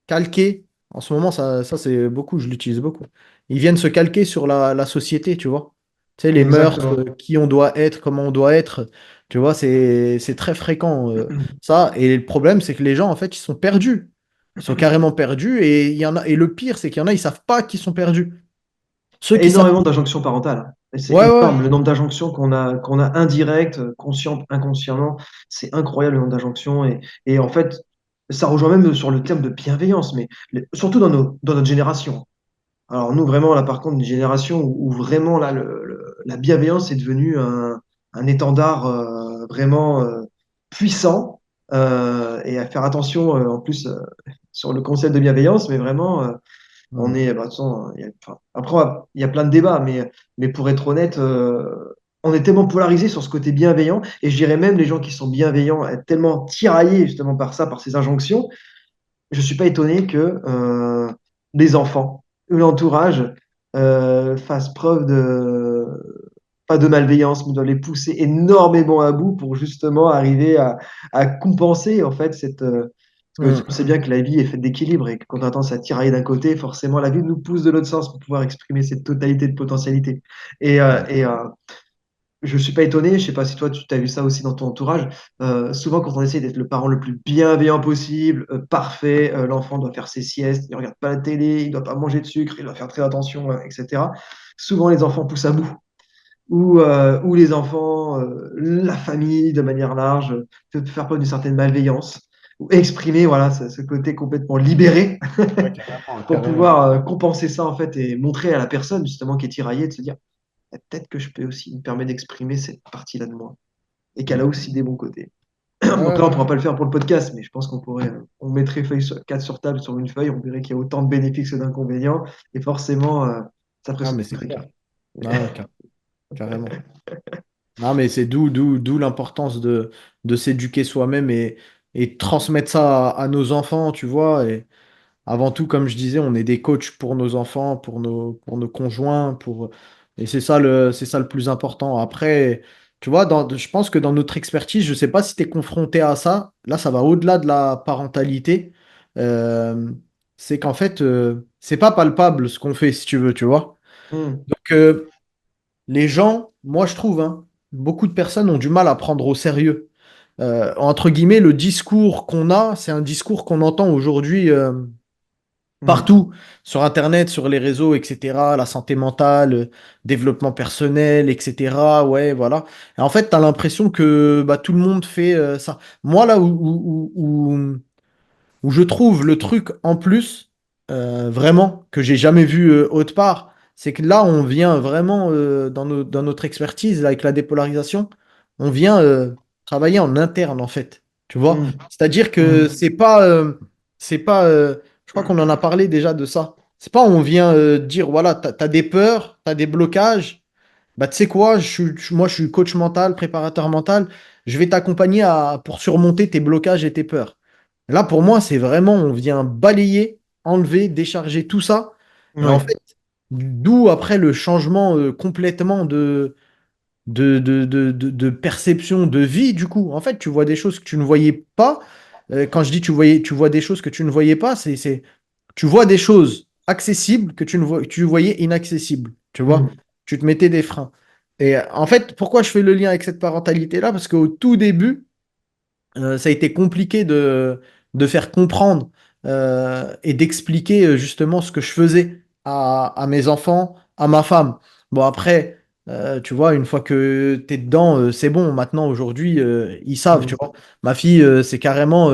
B: calqués. En ce moment, ça c'est beaucoup, je l'utilise beaucoup. Ils viennent se calquer sur la société, tu vois. Tu sais, les mœurs,
A: Exactement.
B: qui on doit être, comment on doit être, tu vois, c'est très fréquent, ça. Et le problème, c'est que les gens, en fait, ils sont perdus. Ils sont carrément perdus. Et il y en a, et le pire, c'est qu'il y en a, ils savent pas qu'ils sont perdus. Ceux qui savent.
A: Énormément d'injonctions parentales. Et c'est
B: Ouais, ouais.
A: énorme le nombre d'injonctions qu'on a indirectes, conscientes, inconsciemment. C'est incroyable le nombre d'injonctions. Et en fait, ça rejoint même sur le terme de bienveillance, mais surtout dans notre génération. Alors nous, vraiment, là, par contre, une génération où vraiment, là, la bienveillance est devenue un étendard vraiment puissant et à faire attention en plus sur le concept de bienveillance, mais vraiment, on
B: Hmm.
A: est, bah, de toute façon, enfin, après, il y a plein de débats, mais pour être honnête, on est tellement polarisé sur ce côté bienveillant, et je dirais même les gens qui sont bienveillants, être tellement tiraillés justement par ça, par ces injonctions, je ne suis pas étonné que les enfants ou l'entourage fassent preuve pas de malveillance, mais de les pousser énormément à bout pour justement arriver à compenser en fait parce
B: Hmm.
A: que on sait bien que la vie est faite d'équilibre et que quand on a tendance à tirailler d'un côté, forcément la vie nous pousse de l'autre sens pour pouvoir exprimer cette totalité de potentialité. Et je suis pas étonné, je sais pas si toi tu as vu ça aussi dans ton entourage. Souvent, quand on essaie d'être le parent le plus bienveillant possible, parfait, l'enfant doit faire ses siestes, il regarde pas la télé, il doit pas manger de sucre, il doit faire très attention, etc. Souvent, les enfants poussent à bout. Ou les enfants, la famille de manière large, peut faire preuve d'une certaine malveillance, ou exprimer voilà, ce côté complètement libéré
B: Ouais, carrément,
A: pour
B: carrément.
A: pouvoir compenser ça en fait et montrer à la personne justement qui est tiraillée de se dire eh, peut-être que je peux aussi me permettre d'exprimer cette partie-là de moi et qu'elle a
B: Hmm.
A: aussi des bons côtés. Donc
B: Ouais,
A: là, on ne pourra
B: ouais.
A: pas le faire pour le podcast, mais je pense qu'on pourrait, on mettrait feuille sur, 4 sur table sur une feuille, on verrait qu'il y a autant de bénéfices que d'inconvénients, et forcément, ça ferait
B: Ah,
A: sauter
B: mais
A: le
B: c'est
A: tricard.
B: clair. Ah, carrément. Non, mais c'est d'où l'importance de s'éduquer soi-même et de transmettre ça à nos enfants, tu vois. Et avant tout, comme je disais, on est des coachs pour nos enfants, pour nos conjoints, et c'est ça le plus important. Après, tu vois, je pense que dans notre expertise, je ne sais pas si tu es confronté à ça. Là, ça va au-delà de la parentalité. Euh, c'est qu'en fait, c'est pas palpable ce qu'on fait, si tu veux, tu vois.
A: Hmm,
B: Donc, les gens, moi je trouve, hein, beaucoup de personnes ont du mal à prendre au sérieux. Entre guillemets, le discours qu'on a, c'est un discours qu'on entend aujourd'hui.
A: Mm.
B: partout, sur Internet, sur les réseaux, etc., la santé mentale, développement personnel, etc. Ouais, voilà. Et en fait, tu as l'impression que bah, tout le monde fait ça. Moi, là où je trouve le truc en plus, vraiment, que j'ai jamais vu autre part, c'est que là, on vient vraiment, dans notre expertise, là, avec la dépolarisation, on vient travailler en interne, en fait. Tu vois?
A: Mm.
B: C'est-à-dire que
A: Mm.
B: c'est pas, je crois qu'on en a parlé déjà de ça. C'est pas on vient dire, voilà, t'as des peurs, t'as des blocages. Bah, tu sais quoi, moi, je suis coach mental, préparateur mental. Je vais t'accompagner pour surmonter tes blocages et tes peurs. Là, pour moi, c'est vraiment, on vient balayer, enlever, décharger tout ça. Et en
A: Ouais.
B: fait, d'où après le changement complètement de perception de vie, du coup. En fait, tu vois des choses que tu ne voyais pas. Quand je dis tu vois des choses que tu ne voyais pas, tu vois des choses accessibles que tu voyais inaccessibles. Tu vois,
A: Mm.
B: tu te mettais des freins. Et en fait, pourquoi je fais le lien avec cette parentalité-là? Parce qu'au tout début, ça a été compliqué de faire comprendre et d'expliquer justement ce que je faisais à mes enfants, à ma femme. Bon, après, tu vois, une fois que tu es dedans, c'est bon. Maintenant, aujourd'hui, ils savent, tu
A: Mm.
B: vois. Ma fille, c'est carrément,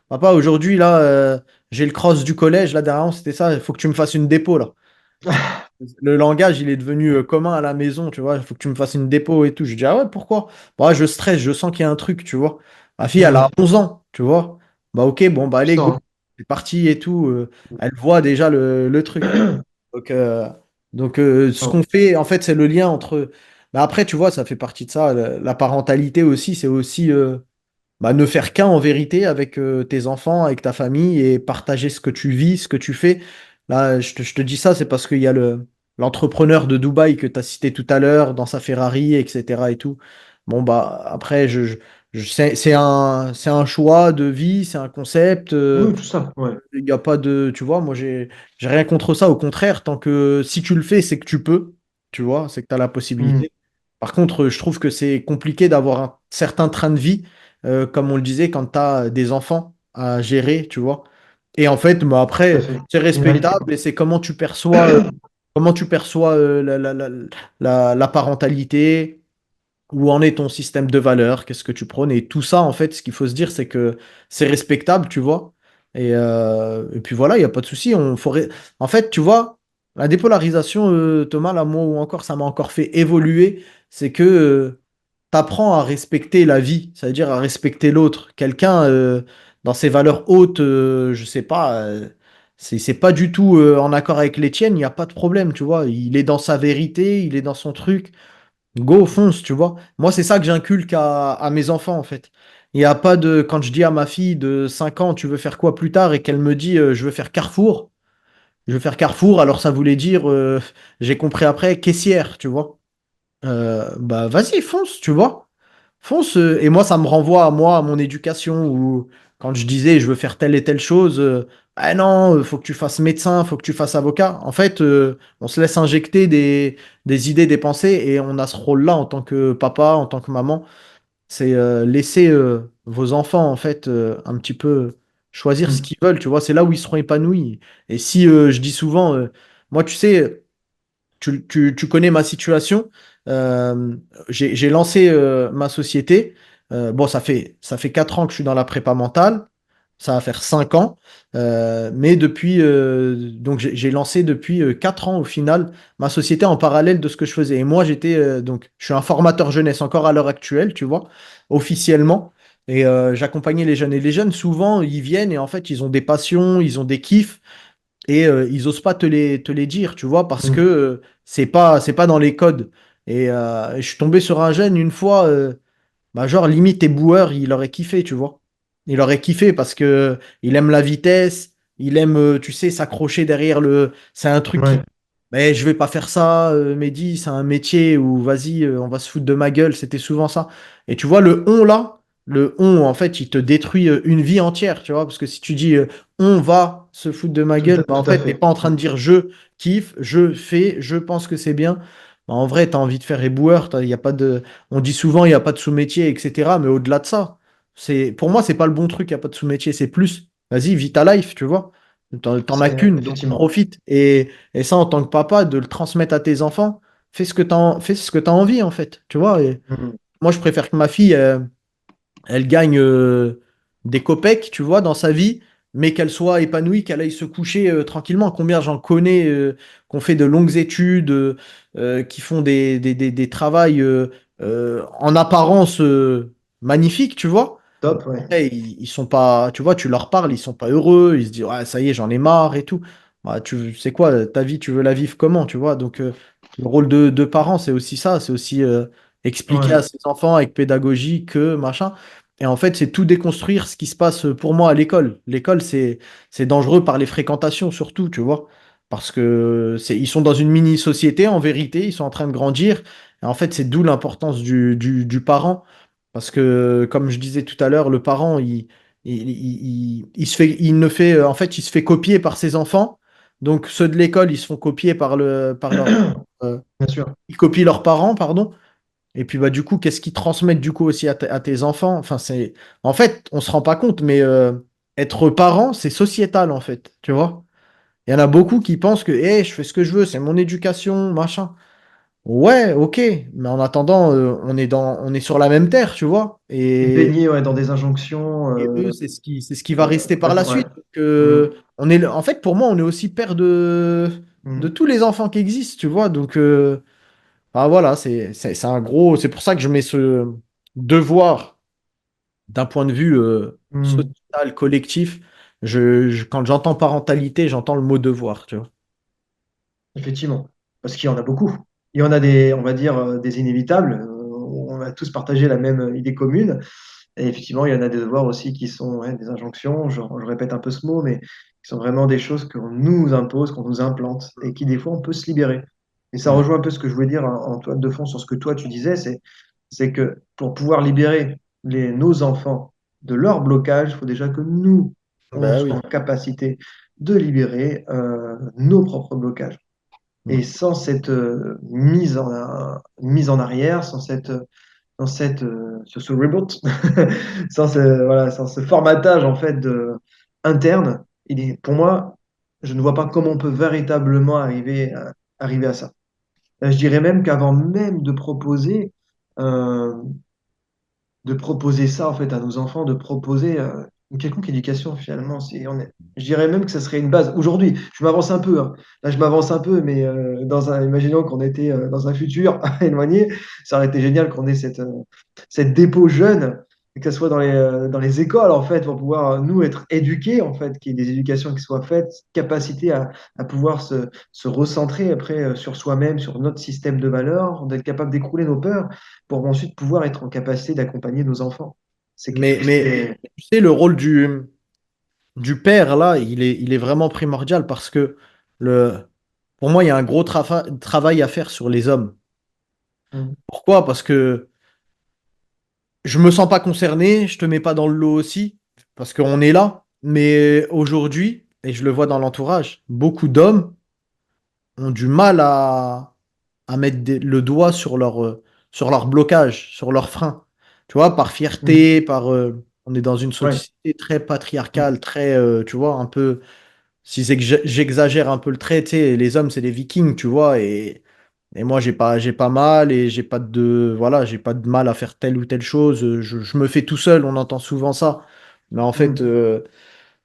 B: papa, aujourd'hui, là, j'ai le cross du collège, là, derrière, c'était ça, il faut que tu me fasses une dépôt, là. Le langage, il est devenu commun à la maison, tu vois. Il faut que tu me fasses une dépôt et tout. Je dis, ah ouais, pourquoi? Bah, je stresse, je sens qu'il y a un truc, tu vois. Ma fille, elle a
A: Mm.
B: 11 ans, tu vois. Bah, ok, bon, bah, allez, go.
A: Putain.
B: C'est parti et tout. Elle voit déjà le truc. Donc, ce
A: Oh.
B: qu'on fait, en fait, c'est le lien entre. Bah, après, tu vois, ça fait partie de ça. La parentalité aussi, c'est aussi bah, ne faire qu'un en vérité avec tes enfants, avec ta famille et partager ce que tu vis, ce que tu fais. Là, je te dis ça, c'est parce qu'il y a l'entrepreneur de Dubaï que tu as cité tout à l'heure dans sa Ferrari, etc. et tout. Bon, bah, après, c'est un choix de vie, c'est un concept.
A: Oui, tout ça. Ouais.
B: Il n'y a pas de. Tu vois, moi, j'ai rien contre ça. Au contraire, tant que si tu le fais, c'est que tu peux. Tu vois, c'est que tu as la
A: Mm.
B: possibilité. Par contre, je trouve que c'est compliqué d'avoir un certain train de vie, comme on le disait, quand tu as des enfants à gérer, tu vois. Et en fait, bah,
A: Tout à
B: après,
A: fait.
B: c'est
A: Une réalité, quoi.
B: respectable et c'est comment tu perçois la parentalité, où en est ton système de valeurs, qu'est-ce que tu prônes, et tout ça, en fait, ce qu'il faut se dire, c'est que c'est respectable, tu vois. Et puis voilà, il n'y a pas de souci. En fait, tu vois, la dépolarisation, Thomas, là, moi, ou encore, ça m'a encore fait évoluer, c'est que tu apprends à respecter la vie, c'est-à-dire à respecter l'autre. Quelqu'un, dans ses valeurs hautes, je sais pas, c'est pas du tout en accord avec les tiennes, il n'y a pas de problème, tu vois. Il est dans sa vérité, il est dans son truc. Go, fonce, tu vois. Moi, c'est ça que j'inculque à mes enfants, en fait. Il n'y a pas de. Quand je dis à ma fille de 5 ans, tu veux faire quoi plus tard, et qu'elle me dit, je veux faire Carrefour, je veux faire Carrefour, alors ça voulait dire, j'ai compris après, caissière, tu vois. Bah, vas-y, fonce, tu vois. Fonce. Et moi, ça me renvoie à moi, à mon éducation, où quand je disais, je veux faire telle et telle chose, ah non, faut que tu fasses médecin, faut que tu fasses avocat. En fait, on se laisse injecter des idées, des pensées, et on a ce rôle-là en tant que papa, en tant que maman. C'est laisser vos enfants, en fait, un petit peu choisir ce
A: Mm.
B: qu'ils veulent, tu vois. C'est là où ils seront épanouis. Et si je dis souvent, moi, tu sais, tu connais ma situation. Euh, j'ai lancé ma société. Bon, ça fait 4 ans que je suis dans la prépa mentale. Ça va faire 5 ans. Mais depuis, donc j'ai lancé depuis 4 ans au final ma société en parallèle de ce que je faisais. Et moi, donc, je suis un formateur jeunesse encore à l'heure actuelle, tu vois, officiellement. Et j'accompagnais les jeunes. Et les jeunes, souvent, ils viennent et en fait, ils ont des passions, ils ont des kiffs et ils osent pas te les dire, tu vois, parce que
A: Mm.
B: c'est pas dans les codes. Et je suis tombé sur un jeune une fois, bah, genre limite et boueur, il aurait kiffé, tu vois. Il aurait kiffé parce que il aime la vitesse, il aime, tu sais, s'accrocher derrière le. C'est un truc qui.
A: Ouais.
B: Mais je vais pas faire ça, Mehdi, c'est un métier où vas-y, on va se foutre de ma gueule, c'était souvent ça. Et tu vois, le on, en fait, il te détruit une vie entière, tu vois, parce que si tu dis on va se foutre de ma gueule, bah, en
A: Tout à
B: fait, t'es
A: fait.
B: pas en train de dire je kiffe, je fais, je pense que c'est bien. Bah, en vrai, tu as envie de faire éboueur, y a pas de. On dit souvent, il n'y a pas de sous-métier, etc. Mais au-delà de ça, pour moi, c'est pas le bon truc, il n'y a pas de sous-métier. C'est plus, vas-y, vis ta life, tu vois. T'en as
A: C'est
B: qu'une, donc
A: effectivement
B: profite. Et ça, en tant que papa, de le transmettre à tes enfants, fais ce que t'as envie, en fait. Tu vois, et
A: mm,
B: moi, je préfère que ma fille, elle gagne des copecs, tu vois, dans sa vie, mais qu'elle soit épanouie, qu'elle aille se coucher tranquillement. Combien j'en connais qui ont fait de longues études, qui font des travails en apparence magnifiques, tu vois.
A: top, ouais.
B: Et ils sont pas, tu vois, tu leur parles, ils sont pas heureux, ils se disent, ouais, ça y est, j'en ai marre et tout. Bah, tu sais quoi, ta vie, tu veux la vivre comment, tu vois? Donc, le rôle de parent, c'est aussi ça, c'est aussi expliquer à
A: Ouais,
B: ses enfants avec pédagogie que machin. Et en fait, c'est tout déconstruire ce qui se passe pour moi à l'école. L'école, c'est dangereux par les fréquentations surtout, tu vois. Parce que ils sont dans une mini-société, en vérité, ils sont en train de grandir. Et en fait, c'est d'où l'importance du parent. Parce que, comme je disais tout à l'heure, le parent, il se fait, il ne fait, en fait, il se fait copier par ses enfants. Donc, ceux de l'école, ils se font copier par euh,
A: bien sûr.
B: ils copient leurs parents, pardon. Et puis, bah, du coup, qu'est-ce qu'ils transmettent, du coup, aussi à tes enfants? Enfin, en fait, on se rend pas compte, mais être parent, c'est sociétal, en fait. Tu vois? Il y en a beaucoup qui pensent que, je fais ce que je veux, c'est mon éducation, machin. Ouais, ok, mais en attendant, on est sur la même terre, tu vois.
A: Baigner, ouais, dans des injonctions.
B: Et eux, c'est ce qui va rester par la
A: Ouais.
B: suite. Donc,
A: Mm,
B: en fait, pour moi, on est aussi père de
A: mm,
B: tous les enfants qui existent, tu vois. Donc, voilà, c'est un gros. C'est pour ça que je mets ce devoir d'un point de vue
A: mm.
B: social, collectif. Quand j'entends parentalité, j'entends le mot devoir, tu vois.
A: Effectivement, parce qu'il y en a beaucoup. Il y en a des, on va dire, des inévitables. On va tous partager la même idée commune. Et effectivement, il y en a des devoirs aussi qui sont ouais, des injonctions. Je répète un peu ce mot, mais qui sont vraiment des choses qu'on nous impose, qu'on nous implante, et qui des fois on peut se libérer. Et ça
B: Mm.
A: rejoint un peu ce que je voulais dire, en toile de fond sur ce que toi tu disais, c'est que pour pouvoir libérer nos enfants de leur blocage, il faut déjà que nous, on
B: Bah
A: soit en
B: oui.
A: capacité de libérer nos propres blocages.
B: Mm.
A: Et sans cette mise en arrière, sans ce reboot, sans ce formatage en fait interne, pour moi, je ne vois pas comment on peut véritablement arriver à ça. Je dirais même qu'avant même euh, de proposer ça en fait à nos enfants, de proposer une quelconque éducation finalement. Je dirais même que ça serait une base. Aujourd'hui, je m'avance un peu, hein. Là, je m'avance un peu, mais imaginons qu'on était dans un futur éloigné, ça aurait été génial qu'on ait cette dépôt jeune, et que ce soit dans les écoles en fait, pour pouvoir nous être éduqués en fait, qu'il y ait des éducations qui soient faites, capacité à pouvoir se recentrer après sur soi-même, sur notre système de valeurs, d'être capable d'écrouler nos peurs pour ensuite pouvoir être en capacité d'accompagner nos enfants. C'est quelque chose qui
B: Mais
A: est...
B: tu sais, le rôle du père, là, il est vraiment primordial parce que pour moi, il y a un gros travail à faire sur les hommes.
A: Mm,
B: Pourquoi? Parce que je me sens pas concerné, je te mets pas dans le lot aussi, parce qu'on est là. Mais aujourd'hui, et je le vois dans l'entourage, beaucoup d'hommes ont du mal à mettre le doigt sur leur blocage, sur leur frein. Tu vois, par
A: mm,
B: fierté, on est dans une
A: ouais,
B: société très
A: mm,
B: patriarcale, très, tu vois, un peu, si c'est que j'exagère un peu le trait, tu sais, les hommes, c'est des vikings, tu vois, et moi, j'ai pas mal et voilà, j'ai pas de mal à faire telle ou telle chose. Je me fais tout seul, on entend souvent ça. Mais
A: mm,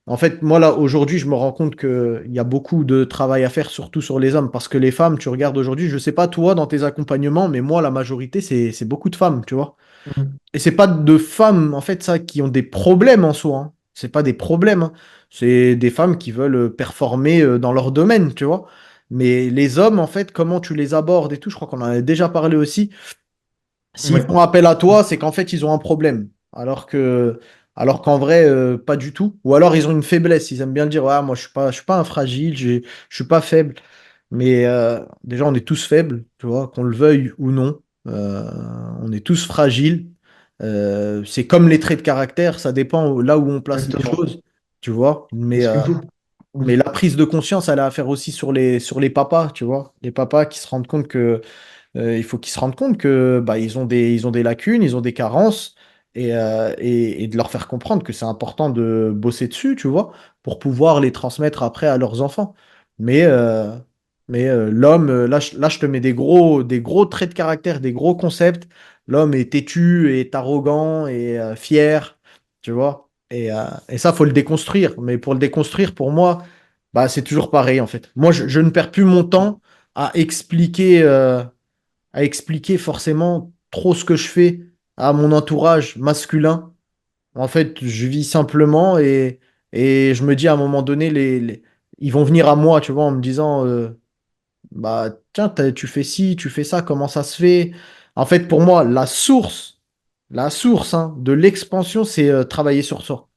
B: en fait, moi, là, aujourd'hui, je me rends compte qu'il y a beaucoup de travail à faire, surtout sur les hommes. Parce que les femmes, tu regardes aujourd'hui, je sais pas toi dans tes accompagnements, mais moi, la majorité, c'est beaucoup de femmes, tu vois.
A: mm.
B: Et c'est pas de femmes, en fait, ça, qui ont des problèmes en soi, hein. C'est pas des problèmes, hein. C'est des femmes qui veulent performer dans leur domaine, tu vois. Mais les hommes, en fait, comment tu les abordes et tout, je crois qu'on en a déjà parlé aussi. S'ils
A: Ouais,
B: font appel à toi, c'est qu'en fait, ils ont un problème. Alors qu'en vrai, pas du tout. Ou alors, ils ont une faiblesse. Ils aiment bien dire, ouais, moi, je suis pas un fragile, je suis pas faible. Mais déjà, on est tous faibles, tu vois, qu'on le veuille ou non. Euh, on est tous fragiles. C'est comme les traits de caractère, ça dépend là où on place les
A: exactement.
B: choses, tu vois.
A: C'est ce qu'il me faut. Mm,
B: Mais la prise de conscience, elle a à faire aussi sur les papas, tu vois. Les papas qui se rendent compte que il faut qu'ils se rendent compte que bah, ils ont des lacunes, ils ont des carences, et de leur faire comprendre que c'est important de bosser dessus, tu vois, pour pouvoir les transmettre après à leurs enfants. Mais, euh, mais l'homme, là, je te mets des gros traits de caractère, des gros concepts. L'homme est têtu, est arrogant, et fier, tu vois. Et ça, faut le déconstruire. Mais pour le déconstruire, pour moi, bah, c'est toujours pareil, en fait. Moi, je ne perds plus mon temps à expliquer, euh, à expliquer forcément trop ce que je fais à mon entourage masculin. En fait, je vis simplement et je me dis à un moment donné, ils vont venir à moi, tu vois, en me disant, bah, tiens, tu fais ci, tu fais ça, comment ça se fait? En fait, pour moi, la source hein, de l'expansion, c'est travailler sur soi.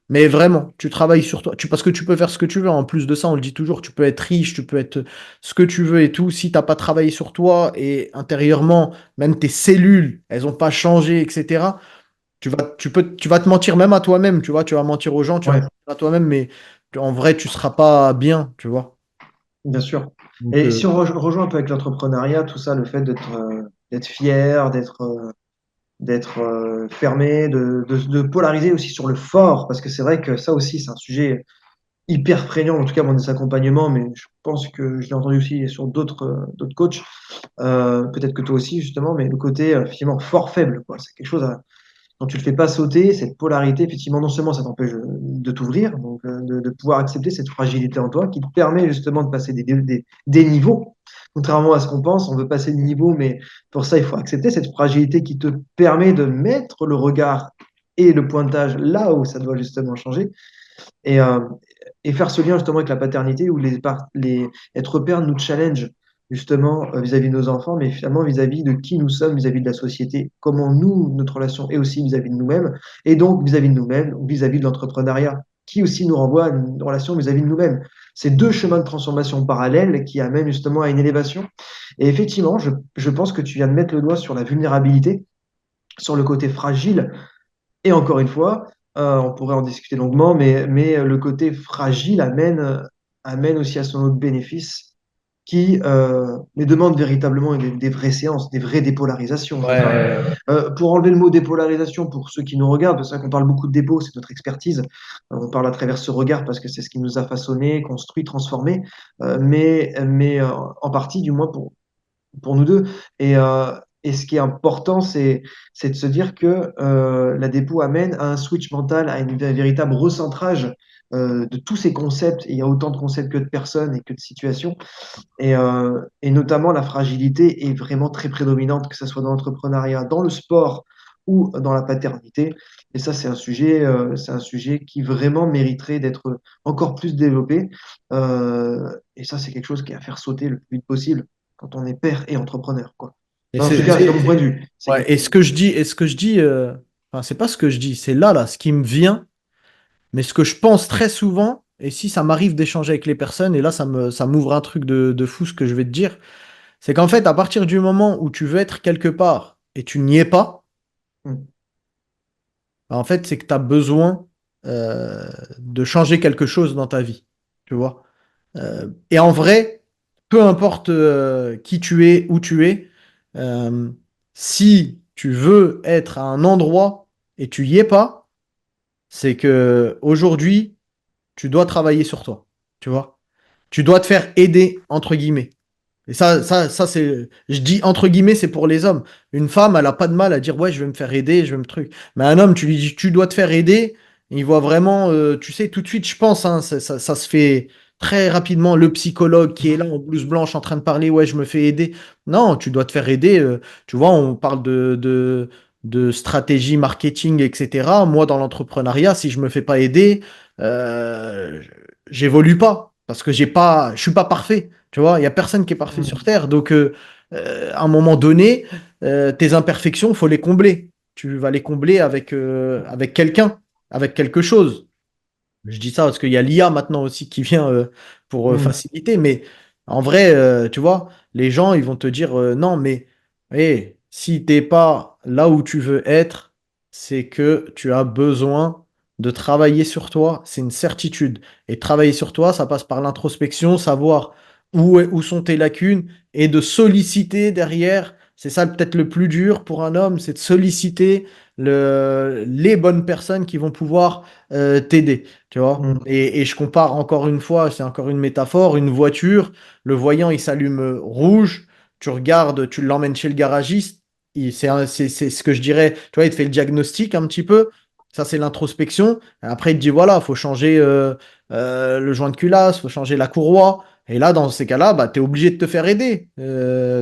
B: Mais vraiment, tu travailles sur toi. Parce que tu peux faire ce que tu veux. En plus de ça, on le dit toujours, tu peux être riche, tu peux être ce que tu veux et tout. Si tu n'as pas travaillé sur toi et intérieurement, même tes cellules, elles n'ont pas changé, etc., tu vas te mentir même à toi-même, tu vois. Tu vas mentir aux gens, tu vas
A: Ouais,
B: mentir à toi-même, mais en vrai, tu ne seras pas bien, tu vois.
A: bien sûr.
B: Donc,
A: Et si on rejoint un peu avec l'entrepreneuriat, tout ça, le fait d'être fier, d'être fermé, de polariser aussi sur le fort, parce que c'est vrai que ça aussi, c'est un sujet hyper prégnant, en tout cas dans des accompagnements, mais je pense que je l'ai entendu aussi sur d'autres coachs, peut-être que toi aussi justement, mais le côté effectivement fort-faible, quoi. C'est quelque chose quand tu le fais pas sauter, cette polarité, effectivement, non seulement ça t'empêche de t'ouvrir, donc de pouvoir accepter cette fragilité en toi qui te permet justement de passer des niveaux. Contrairement à ce qu'on pense, on veut passer de niveau, mais pour ça, il faut accepter cette fragilité qui te permet de mettre le regard et le pointage là où ça doit justement changer. Et, euh, et faire ce lien justement avec la paternité où être père nous challenge justement vis-à-vis de nos enfants, mais finalement vis-à-vis de qui nous sommes, vis-à-vis de la société, comment nous, notre relation est aussi vis-à-vis de nous-mêmes, et donc vis-à-vis de nous-mêmes, vis-à-vis de l'entrepreneuriat, qui aussi nous renvoie à une relation vis-à-vis de nous-mêmes. C'est deux chemins de transformation parallèles qui amènent justement à une élévation. Et effectivement, je pense que tu viens de mettre le doigt sur la vulnérabilité, sur le côté fragile et encore une fois, on pourrait en discuter longuement, mais le côté fragile amène aussi à son autre bénéfice qui mais demande véritablement des vraies séances, des vraies dépolarisations. Je veux dire,
B: ouais,
A: pour enlever le mot dépolarisation, pour ceux qui nous regardent, parce qu'on parle beaucoup de dépôt, c'est notre expertise. On parle à travers ce regard parce que c'est ce qui nous a façonné, construit, transformé, mais en partie, du moins pour nous deux. Et ce qui est important, c'est de se dire que la dépôt amène à un switch mental, à un véritable recentrage de tous ces concepts. Et il y a autant de concepts que de personnes et que de situations. Et notamment, la fragilité est vraiment très prédominante, que ce soit dans l'entrepreneuriat, dans le sport ou dans la paternité. Et ça, c'est un sujet qui vraiment mériterait d'être encore plus développé. Et ça, c'est quelque chose qui est à faire sauter le plus vite possible quand on est père et entrepreneur, quoi.
B: et
A: Enfin, en tout cas, de mon point de vue. C'est
B: ouais,
A: quelque chose.
B: et ce que je dis, enfin, c'est pas ce que je dis, c'est là, ce qui me vient. Mais ce que je pense très souvent, et si ça m'arrive d'échanger avec les personnes, et là ça m'ouvre un truc de fou ce que je vais te dire, c'est qu'en fait, à partir du moment où tu veux être quelque part et tu n'y es pas,
A: Mm,
B: bah, en fait, c'est que tu as besoin de changer quelque chose dans ta vie. Tu vois? Et en vrai, peu importe qui tu es, où tu es, euh, si tu veux être à un endroit et tu y es pas, c'est que aujourd'hui, tu dois travailler sur toi, tu vois. Tu dois te faire aider, entre guillemets. Et ça c'est, je dis entre guillemets, c'est pour les hommes. Une femme, elle a pas de mal à dire, ouais, je vais me faire aider, je vais me truc. Mais un homme, tu lui dis, tu dois te faire aider, il voit vraiment, tu sais, tout de suite, je pense, hein, ça se fait très rapidement, le psychologue qui est là en blouse blanche en train de parler, ouais, je me fais aider. Non, tu dois te faire aider. Tu vois, on parle de stratégie marketing, etc. Moi, dans l'entrepreneuriat, si je me fais pas aider, euh, j'évolue pas parce que je suis pas parfait. Tu vois, il y a personne qui est parfait sur
A: mm,
B: Terre. Donc, à un moment donné, tes imperfections, faut les combler. Tu vas les combler avec quelqu'un, avec quelque chose. Je dis ça parce qu'il y a l'IA maintenant aussi qui vient pour
A: mm,
B: faciliter, mais en vrai, tu vois, les gens, ils vont te dire non, mais si t'es pas là où tu veux être, c'est que tu as besoin de travailler sur toi, c'est une certitude. Et travailler sur toi, ça passe par l'introspection, savoir où sont tes lacunes et de solliciter derrière. C'est ça peut-être le plus dur pour un homme, c'est de solliciter les bonnes personnes qui vont pouvoir t'aider, tu vois.
A: Mm,
B: Et je compare encore une fois, c'est encore une métaphore, une voiture, le voyant il s'allume rouge, tu regardes, tu l'emmènes chez le garagiste, c'est ce que je dirais, tu vois, il te fait le diagnostic un petit peu, ça c'est l'introspection. Après il te dit voilà, faut changer le joint de culasse, faut changer la courroie. Et là, dans ces cas-là, bah, tu es obligé de te faire aider.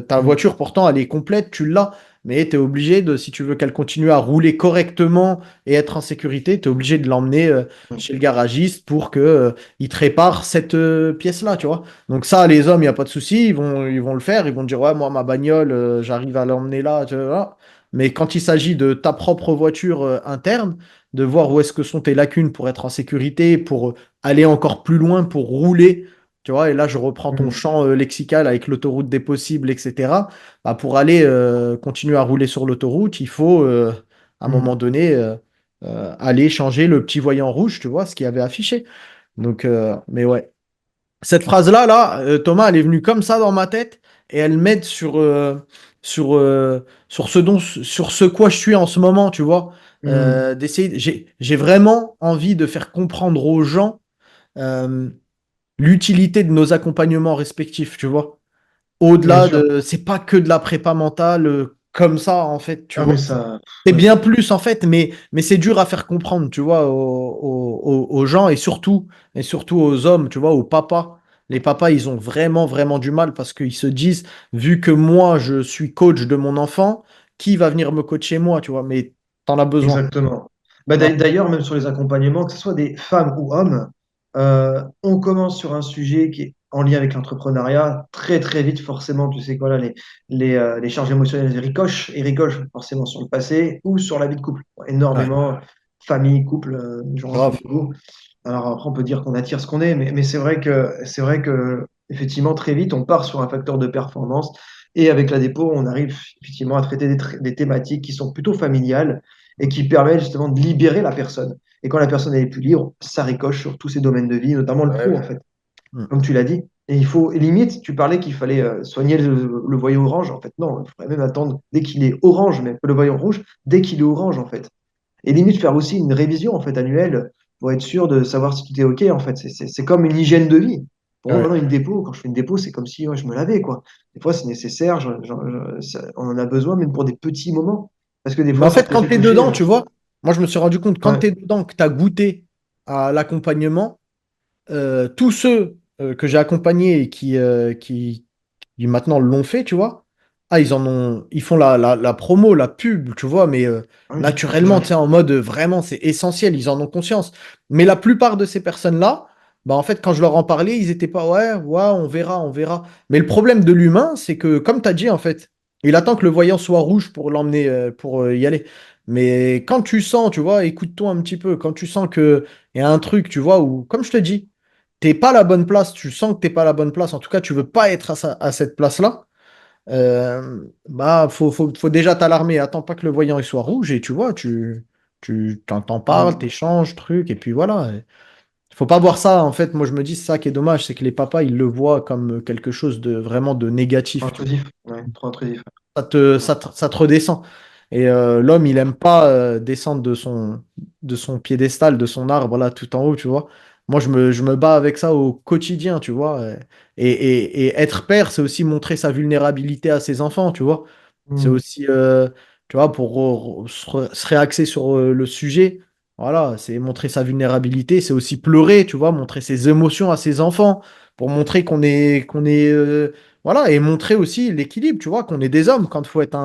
B: Ta
A: mm,
B: voiture, pourtant, elle est complète, tu l'as, mais tu es obligé de, si tu veux qu'elle continue à rouler correctement et être en sécurité, tu es obligé de l'emmener
A: mm,
B: chez le garagiste pour que, il te répare cette pièce-là, tu vois. Donc ça, les hommes, il n'y a pas de souci, ils vont le faire, ils vont te dire, ouais, moi, ma bagnole, j'arrive à l'emmener là, tu vois. Mais quand il s'agit de ta propre voiture interne, de voir où est-ce que sont tes lacunes pour être en sécurité, pour aller encore plus loin, pour rouler, tu vois, et là, je reprends ton
A: mm,
B: champ lexical avec l'autoroute des possibles, etc. Bah, pour aller continuer à rouler sur l'autoroute, il faut, à un moment
A: mm.
B: donné, aller changer le petit voyant rouge, tu vois, ce qu'il y avait affiché. Donc, mais ouais. Cette phrase-là, Thomas, elle est venue comme ça dans ma tête et elle m'aide sur, sur sur ce quoi je suis en ce moment, tu vois.
A: Mm.
B: J'ai vraiment envie de faire comprendre aux gens. euh, l'utilité de nos accompagnements respectifs, tu vois.
A: Bien
B: Au-delà
A: sûr.
B: de, c'est pas que de la prépa mentale comme ça, en fait, tu
A: Ah,
B: vois.
A: mais ça,
B: C'est
A: ouais.
B: bien plus, en fait, mais c'est dur à faire comprendre, tu vois, aux gens et surtout aux hommes, tu vois, aux papas. Les papas, ils ont vraiment, vraiment du mal parce qu'ils se disent, vu que moi, je suis coach de mon enfant, qui va venir me coacher moi, tu vois, mais t'en as besoin.
A: Exactement. Bah,
B: T'en as-
A: d'ailleurs, même sur les accompagnements, que ce soit des femmes ou hommes, on commence sur un sujet qui est en lien avec l'entrepreneuriat. Très, très vite, forcément, tu sais quoi, là, les charges émotionnelles ricochent et ricochent forcément sur le passé ou sur la vie de couple.
B: Ouais,
A: Énormément, famille, couple, je rentre
B: grave.
A: beaucoup. Alors après, on peut dire qu'on attire ce qu'on est, mais c'est vrai que effectivement, très vite, on part sur un facteur de performance. Et avec la dépôt, on arrive effectivement à traiter des thématiques qui sont plutôt familiales et qui permettent justement de libérer la personne. Et quand la personne elle est plus libre, ça ricoche sur tous ses domaines de vie, notamment le
B: Ouais,
A: pro,
B: ouais.
A: en fait,
B: Mm.
A: comme tu l'as dit. Et il faut, et limite, tu parlais qu'il fallait soigner le voyant orange. En fait, non, il faudrait même attendre dès qu'il est orange, mais le voyant rouge, dès qu'il est orange, en fait. Et limite faire aussi une révision en fait annuelle pour être sûr de savoir si tout est OK en fait. C'est comme une hygiène de vie. Pour moi,
B: Ouais.
A: maintenant, une dépôt, quand je fais une dépôt, c'est comme si ouais, je me lavais, quoi. Des fois, c'est nécessaire, on en a besoin, même pour des petits moments. Parce que des
B: Mais
A: fois,
B: en
A: ça
B: fait,
A: peut
B: quand
A: te
B: tu es
A: toucher.
B: dedans, tu vois, moi je me suis rendu compte, quand tu es
A: Ouais,
B: dedans, que tu as goûté à l'accompagnement, tous ceux que j'ai accompagnés et qui maintenant l'ont fait, tu vois, ah, ils font la promo, la pub, tu vois, mais
A: ah oui, c'est
B: naturellement,
A: vrai.
B: tu sais, en mode vraiment, c'est essentiel, ils en ont conscience. Mais la plupart de ces personnes-là, bah, en fait, quand je leur en parlais, ils étaient pas, ouais, ouais, on verra, on verra. Mais le problème de l'humain, c'est que, comme tu as dit, en fait, il attend que le voyant soit rouge pour l'emmener, pour y aller. Mais quand tu sens, tu vois, écoute-toi un petit peu, quand tu sens qu'il y a un truc, tu vois, où, comme je te dis, t'es pas à la bonne place, tu sens que t'es pas à la bonne place, en tout cas, tu veux pas être à cette place-là, bah, faut déjà t'alarmer. Attends pas que le voyant il soit rouge et tu vois, tu t'en parles,
A: Mm.
B: t'échanges, trucs, et puis voilà. Faut pas voir ça, en fait, moi je me dis, c'est ça qui est dommage, c'est que les papas, ils le voient comme quelque chose de vraiment de
A: Trop
B: négatif, tu vois.
A: intrusif. Ouais, trop intrusif.
B: Ça te redescend. Et l'homme, il aime pas descendre de son piédestal, de son arbre, là, tout en haut, tu vois. Moi, je me bats avec ça au quotidien, tu vois. Et être père, c'est aussi montrer sa vulnérabilité à ses enfants, tu vois. C'est
A: Mm.
B: aussi, tu vois, pour se réaxer sur le sujet, voilà, c'est montrer sa vulnérabilité, c'est aussi pleurer, tu vois, montrer ses émotions à ses enfants, pour montrer qu'on est, voilà, et montrer aussi l'équilibre, tu vois, qu'on est des hommes. Quand il faut être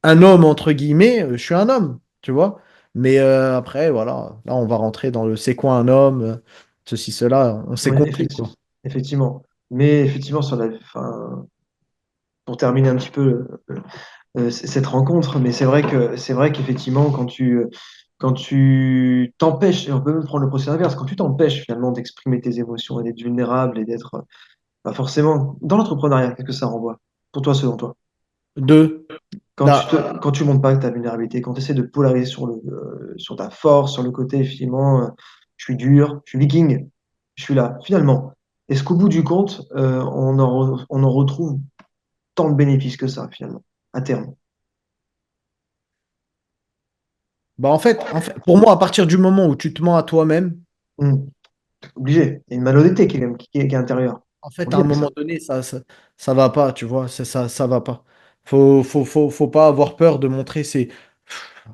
B: un homme, entre guillemets, je suis un homme, tu vois. Mais après, voilà, là, on va rentrer dans le c'est quoi un homme, ceci, cela, on s'est
A: Oui,
B: compris, quoi.
A: effectivement. Mais effectivement, enfin, pour terminer un petit peu cette rencontre, mais c'est vrai qu'effectivement, quand tu t'empêches, et on peut même prendre le processus inverse, quand tu t'empêches finalement d'exprimer tes émotions et d'être vulnérable et d'être bah forcément dans l'entrepreneuriat, qu'est-ce que ça renvoie pour toi, selon toi?
B: Deux,
A: Quand tu montres pas ta vulnérabilité, quand tu essaies de polariser sur ta force, sur le côté effectivement, je suis dur, je suis viking, je suis là. Finalement, est-ce qu'au bout du compte, on en retrouve tant de bénéfices que ça, finalement? à terme.
B: Bah pour moi, à partir du moment où tu te mens à toi-même,
A: Hmm. Obligé. Il y a une malhonnêteté qui est intérieure.
B: en fait, à un
A: Obligé, ça.
B: moment donné, ça va pas, tu vois, ça va pas. Faut pas avoir peur de montrer ses.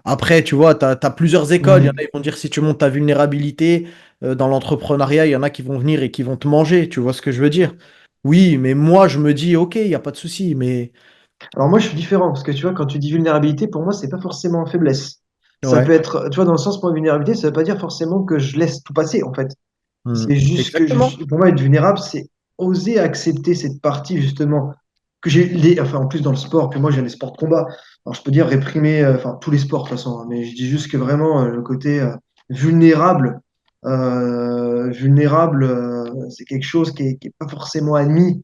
B: Après, tu vois, tu as plusieurs écoles. Il y en
A: Hmm.
B: a qui vont dire si tu montes ta vulnérabilité dans l'entrepreneuriat, il y en a qui vont venir et qui vont te manger. Tu vois ce que je veux dire? Oui, mais moi, je me dis, ok, il n'y a pas de souci, mais
A: Alors moi, je suis différent, parce que tu vois, quand tu dis vulnérabilité, pour moi, c'est pas forcément faiblesse. Ça
B: ouais.
A: peut être, tu vois, dans le sens, pour vulnérabilité, ça veut pas dire forcément que je laisse tout passer, en fait.
B: Hmm.
A: C'est juste que,
B: Exactement.
A: pour moi, être vulnérable, c'est oser accepter cette partie, justement, que enfin, en plus dans le sport, puis moi, j'ai des sports de combat. Alors, je peux dire réprimer, enfin, tous les sports, de toute façon, hein, mais je dis juste que vraiment, le côté vulnérable, c'est quelque chose qui est pas forcément admis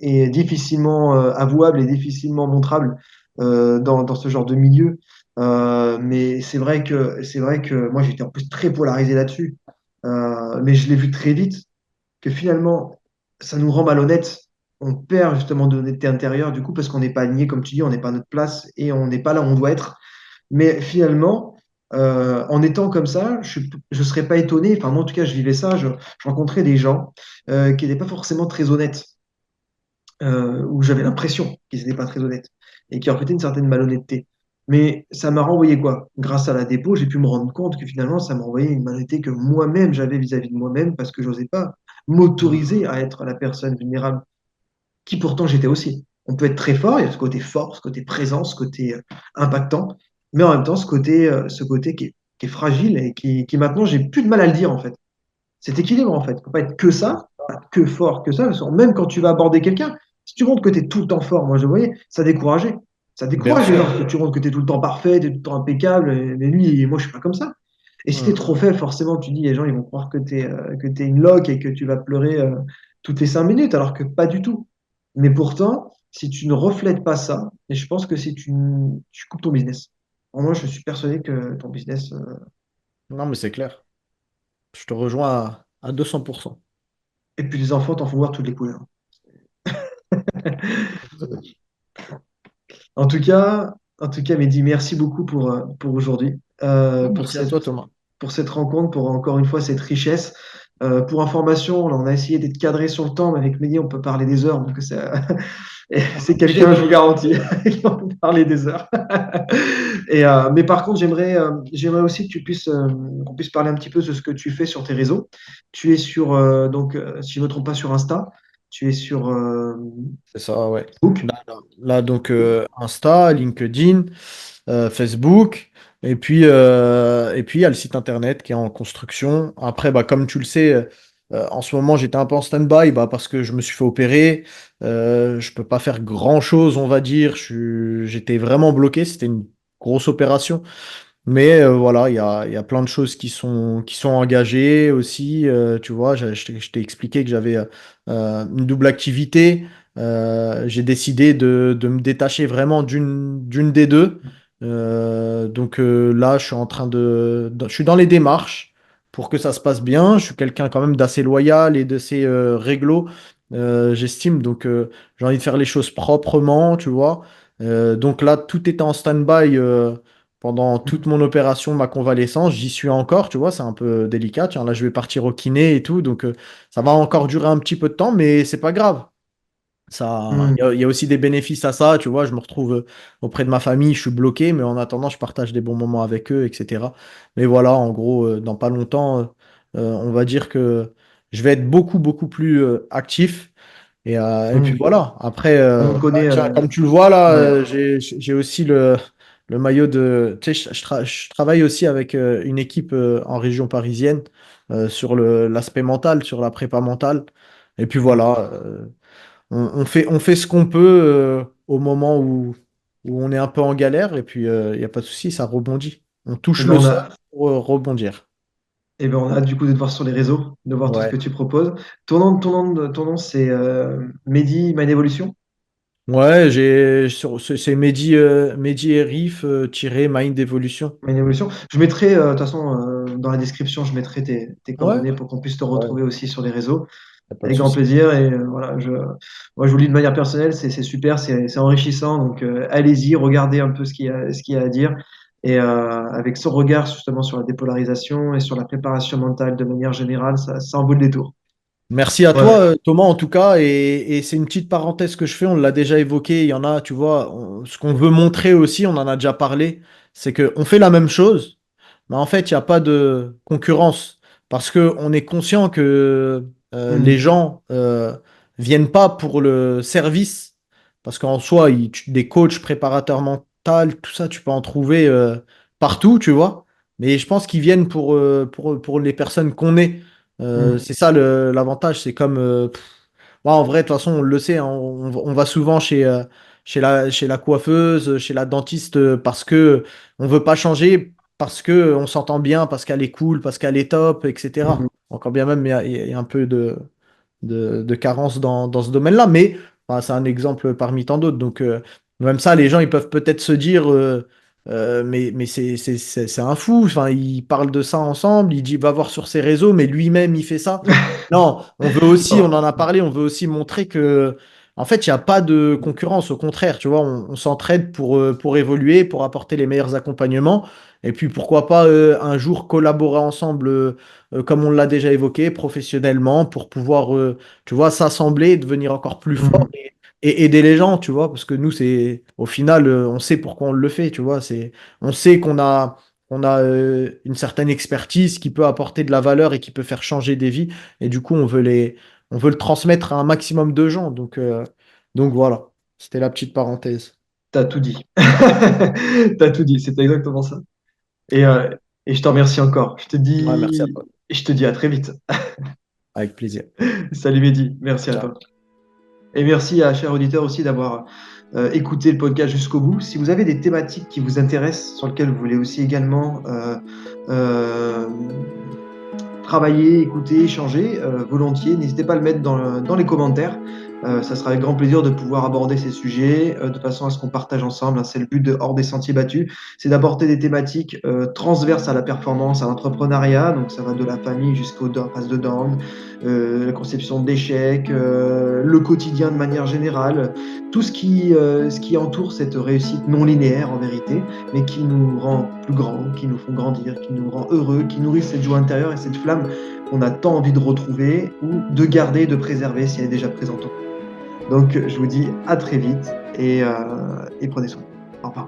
A: et difficilement avouable et difficilement montrable dans ce genre de milieu. Mais c'est vrai que moi, j'étais en plus très polarisé là-dessus. Mais je l'ai vu très vite que finalement, ça nous rend malhonnêtes. On perd justement de l'honnêteté intérieure, du coup, parce qu'on n'est pas aligné, comme tu dis, on n'est pas à notre place et on n'est pas là où on doit être. Mais finalement, en étant comme ça, je ne serais pas étonné, enfin, moi en tout cas, je vivais ça, je rencontrais des gens qui n'étaient pas forcément très honnêtes, où j'avais l'impression qu'ils n'étaient pas très honnêtes et qui reflétaient une certaine malhonnêteté. Mais ça m'a renvoyé quoi? Grâce à la dépôt, j'ai pu me rendre compte que finalement, ça m'a renvoyé une malhonnêteté que moi-même j'avais vis-à-vis de moi-même parce que j'osais pas
B: Hmm.
A: m'autoriser à être la personne vulnérable qui pourtant j'étais aussi. On peut être très fort, il y a ce côté fort, ce côté présent, ce côté impactant, mais en même temps ce côté qui est fragile et qui maintenant j'ai plus de mal à le dire en fait. C'est équilibre en fait. Il ne faut pas être que ça, pas que fort que ça. Parce que même quand tu vas aborder quelqu'un, si tu montres que tu es tout le temps fort, moi je le voyais, ça décourageait. Ça
B: Bien
A: décourage les
B: sûr.
A: gens, que tu montres que tu es tout le temps parfait, tu es tout le temps impeccable. Mais lui, moi je suis pas comme ça. Et si tu es
B: Hmm.
A: trop faible, forcément, tu dis, les gens ils vont croire que tu es une loque et que tu vas pleurer toutes les 5 minutes, alors que pas du tout. Mais pourtant, si tu ne reflètes pas ça, et je pense que si tu coupes ton business. Moi, je suis persuadé que ton business.
B: Non, mais c'est clair. Je te rejoins à 200%.
A: Et puis les enfants t'en font voir toutes les couleurs. En tout cas, Mehdi, merci beaucoup pour aujourd'hui, pour
B: Merci à toi,
A: cette,
B: Thomas.
A: pour cette rencontre, pour encore une fois cette richesse. Pour information, là, on a essayé d'être cadré sur le temps, mais avec Mehdi, on peut parler des heures. Donc
B: On est
A: c'est
B: obligé
A: quelqu'un,
B: de.
A: je vous garantis, on peut parler des heures. Mais par contre, j'aimerais aussi que qu'on puisse parler un petit peu de ce que tu fais sur tes réseaux. Tu es sur, donc, si je ne me trompe pas, sur Insta. Tu es sur
B: C'est ça, ouais.
A: Facebook.
B: Là, donc, Insta, LinkedIn, Facebook, et puis il y a le site internet qui est en construction. Après, bah, comme tu le sais, en ce moment, j'étais un peu en stand-by bah, parce que je me suis fait opérer. Je peux pas faire grand-chose, on va dire. J'étais vraiment bloqué. C'était une grosse opération. Mais voilà, il y a plein de choses qui sont engagées aussi. Tu vois, je t'ai expliqué que j'avais une double activité. J'ai décidé de me détacher vraiment d'une des deux. Là, je suis en train je suis dans les démarches pour que ça se passe bien. Je suis quelqu'un quand même d'assez loyal et d'assez réglo, j'estime. J'ai envie de faire les choses proprement, tu vois. Donc là, tout était en stand-by. Pendant toute mon opération, ma convalescence, j'y suis encore, tu vois, c'est un peu délicat. Tiens, là, je vais partir au kiné et tout, ça va encore durer un petit peu de temps, mais c'est pas grave.
A: Hmm.
B: Il y a aussi des bénéfices à ça, tu vois. Je me retrouve auprès de ma famille, je suis bloqué, mais en attendant, je partage des bons moments avec eux, etc. Mais voilà, en gros, dans pas longtemps, on va dire que je vais être beaucoup, beaucoup plus actif. Et puis
A: Hmm.
B: voilà. Après,
A: On connaît.
B: tiens, comme tu le vois là,
A: Ouais.
B: j'ai aussi le maillot de. Tu sais, je travaille aussi avec une équipe en région parisienne sur l'aspect mental, sur la prépa mentale. Et puis voilà, on fait ce qu'on peut au moment où on est un peu en galère. Et puis, il n'y a pas de souci, ça rebondit. On
A: Et
B: touche
A: ben
B: le
A: on
B: sol
A: a,
B: pour rebondir.
A: on a hâte du coup de te voir sur les réseaux, de voir tout ce
B: Ouais.
A: que tu proposes. Ton nom, c'est Mehdi My Evolution.
B: Ouais, c'est Mehdi, Mehdi Herif tiré Mind Evolution.
A: My Evolution. Je mettrai, de toute façon, dans la description, je mettrai tes
B: Ouais.
A: coordonnées pour qu'on puisse te
B: Ouais.
A: retrouver aussi sur les réseaux.
B: Y a pas de
A: Avec grand
B: souci.
A: plaisir. Et voilà, moi, je vous le dis de manière personnelle, c'est super, c'est enrichissant. Donc, allez-y, regardez un peu ce qu'il y a à dire. Et avec ce regard justement sur la dépolarisation et sur la préparation mentale de manière générale, ça en vaut le détour.
B: Merci à toi,
A: Voilà.
B: Thomas, en tout cas. Et c'est une petite parenthèse que je fais, on l'a déjà évoqué. Il y en a, tu vois, ce qu'on veut montrer aussi, on en a déjà parlé, c'est qu'on fait la même chose, mais en fait, il n'y a pas de concurrence. Parce qu'on est conscient que les
A: Mm.
B: gens viennent pas pour le service. Parce qu'en soi, des coachs préparateurs mentaux, tout ça, tu peux en trouver partout, tu vois. Mais je pense qu'ils viennent pour les personnes qu'on est.
A: Mm.
B: C'est ça l'avantage, c'est comme ouais, en vrai, de toute façon, on le sait, hein, on va souvent chez la coiffeuse, chez la dentiste parce que on veut pas changer, parce que on s'entend bien, parce qu'elle est cool, parce qu'elle est top, etc.
A: Mm.
B: Encore bien même, il y a un peu de carence dans ce domaine-là, mais enfin, c'est un exemple parmi tant d'autres. Donc, même ça, les gens, ils peuvent peut-être se dire, mais c'est un fou, enfin, il parle de ça ensemble, il dit, va voir sur ses réseaux, mais lui-même, il fait ça. Non, on veut aussi, on
A: Oh.
B: en a parlé, on veut aussi montrer que, en fait, il n'y a pas de concurrence, au contraire, tu vois, on s'entraide pour évoluer, pour apporter les meilleurs accompagnements, et puis pourquoi pas un jour collaborer ensemble, comme on l'a déjà évoqué, professionnellement, pour pouvoir, tu vois, s'assembler, devenir encore plus fort
A: Mm.
B: et aider les gens, tu vois, parce que nous, c'est, au final, on sait pourquoi on le fait, tu vois, on sait qu'on a une certaine expertise qui peut apporter de la valeur et qui peut faire changer des vies. Et du coup, on veut le transmettre à un maximum de gens. Donc voilà, c'était la petite parenthèse.
A: T'as tout dit. T'as tout dit, c'est exactement ça. Et, euh, et je te remercie encore.
B: Ouais, merci à toi.
A: Je te dis à très vite.
B: Avec plaisir.
A: Salut Mehdi, merci à
B: Ciao.
A: toi. Et merci à chers auditeurs aussi d'avoir écouté le podcast jusqu'au bout. Si vous avez des thématiques qui vous intéressent, sur lesquelles vous voulez aussi également euh, travailler, écouter, échanger, volontiers, n'hésitez pas à le mettre dans les commentaires. Ça sera avec grand plaisir de pouvoir aborder ces sujets de façon à ce qu'on partage ensemble, hein. C'est le but de Hors des Sentiers Battus, c'est d'apporter des thématiques transverses à la performance, à l'entrepreneuriat. Donc ça va de la famille jusqu'au phase de down, la conception d'échecs, le quotidien de manière générale, tout ce qui entoure cette réussite non linéaire en vérité, mais qui nous rend plus grands, qui nous font grandir, qui nous rend heureux, qui nourrit cette joie intérieure et cette flamme qu'on a tant envie de retrouver ou de garder, de préserver si elle est déjà présente. Donc je vous dis à très vite et prenez soin. Au revoir.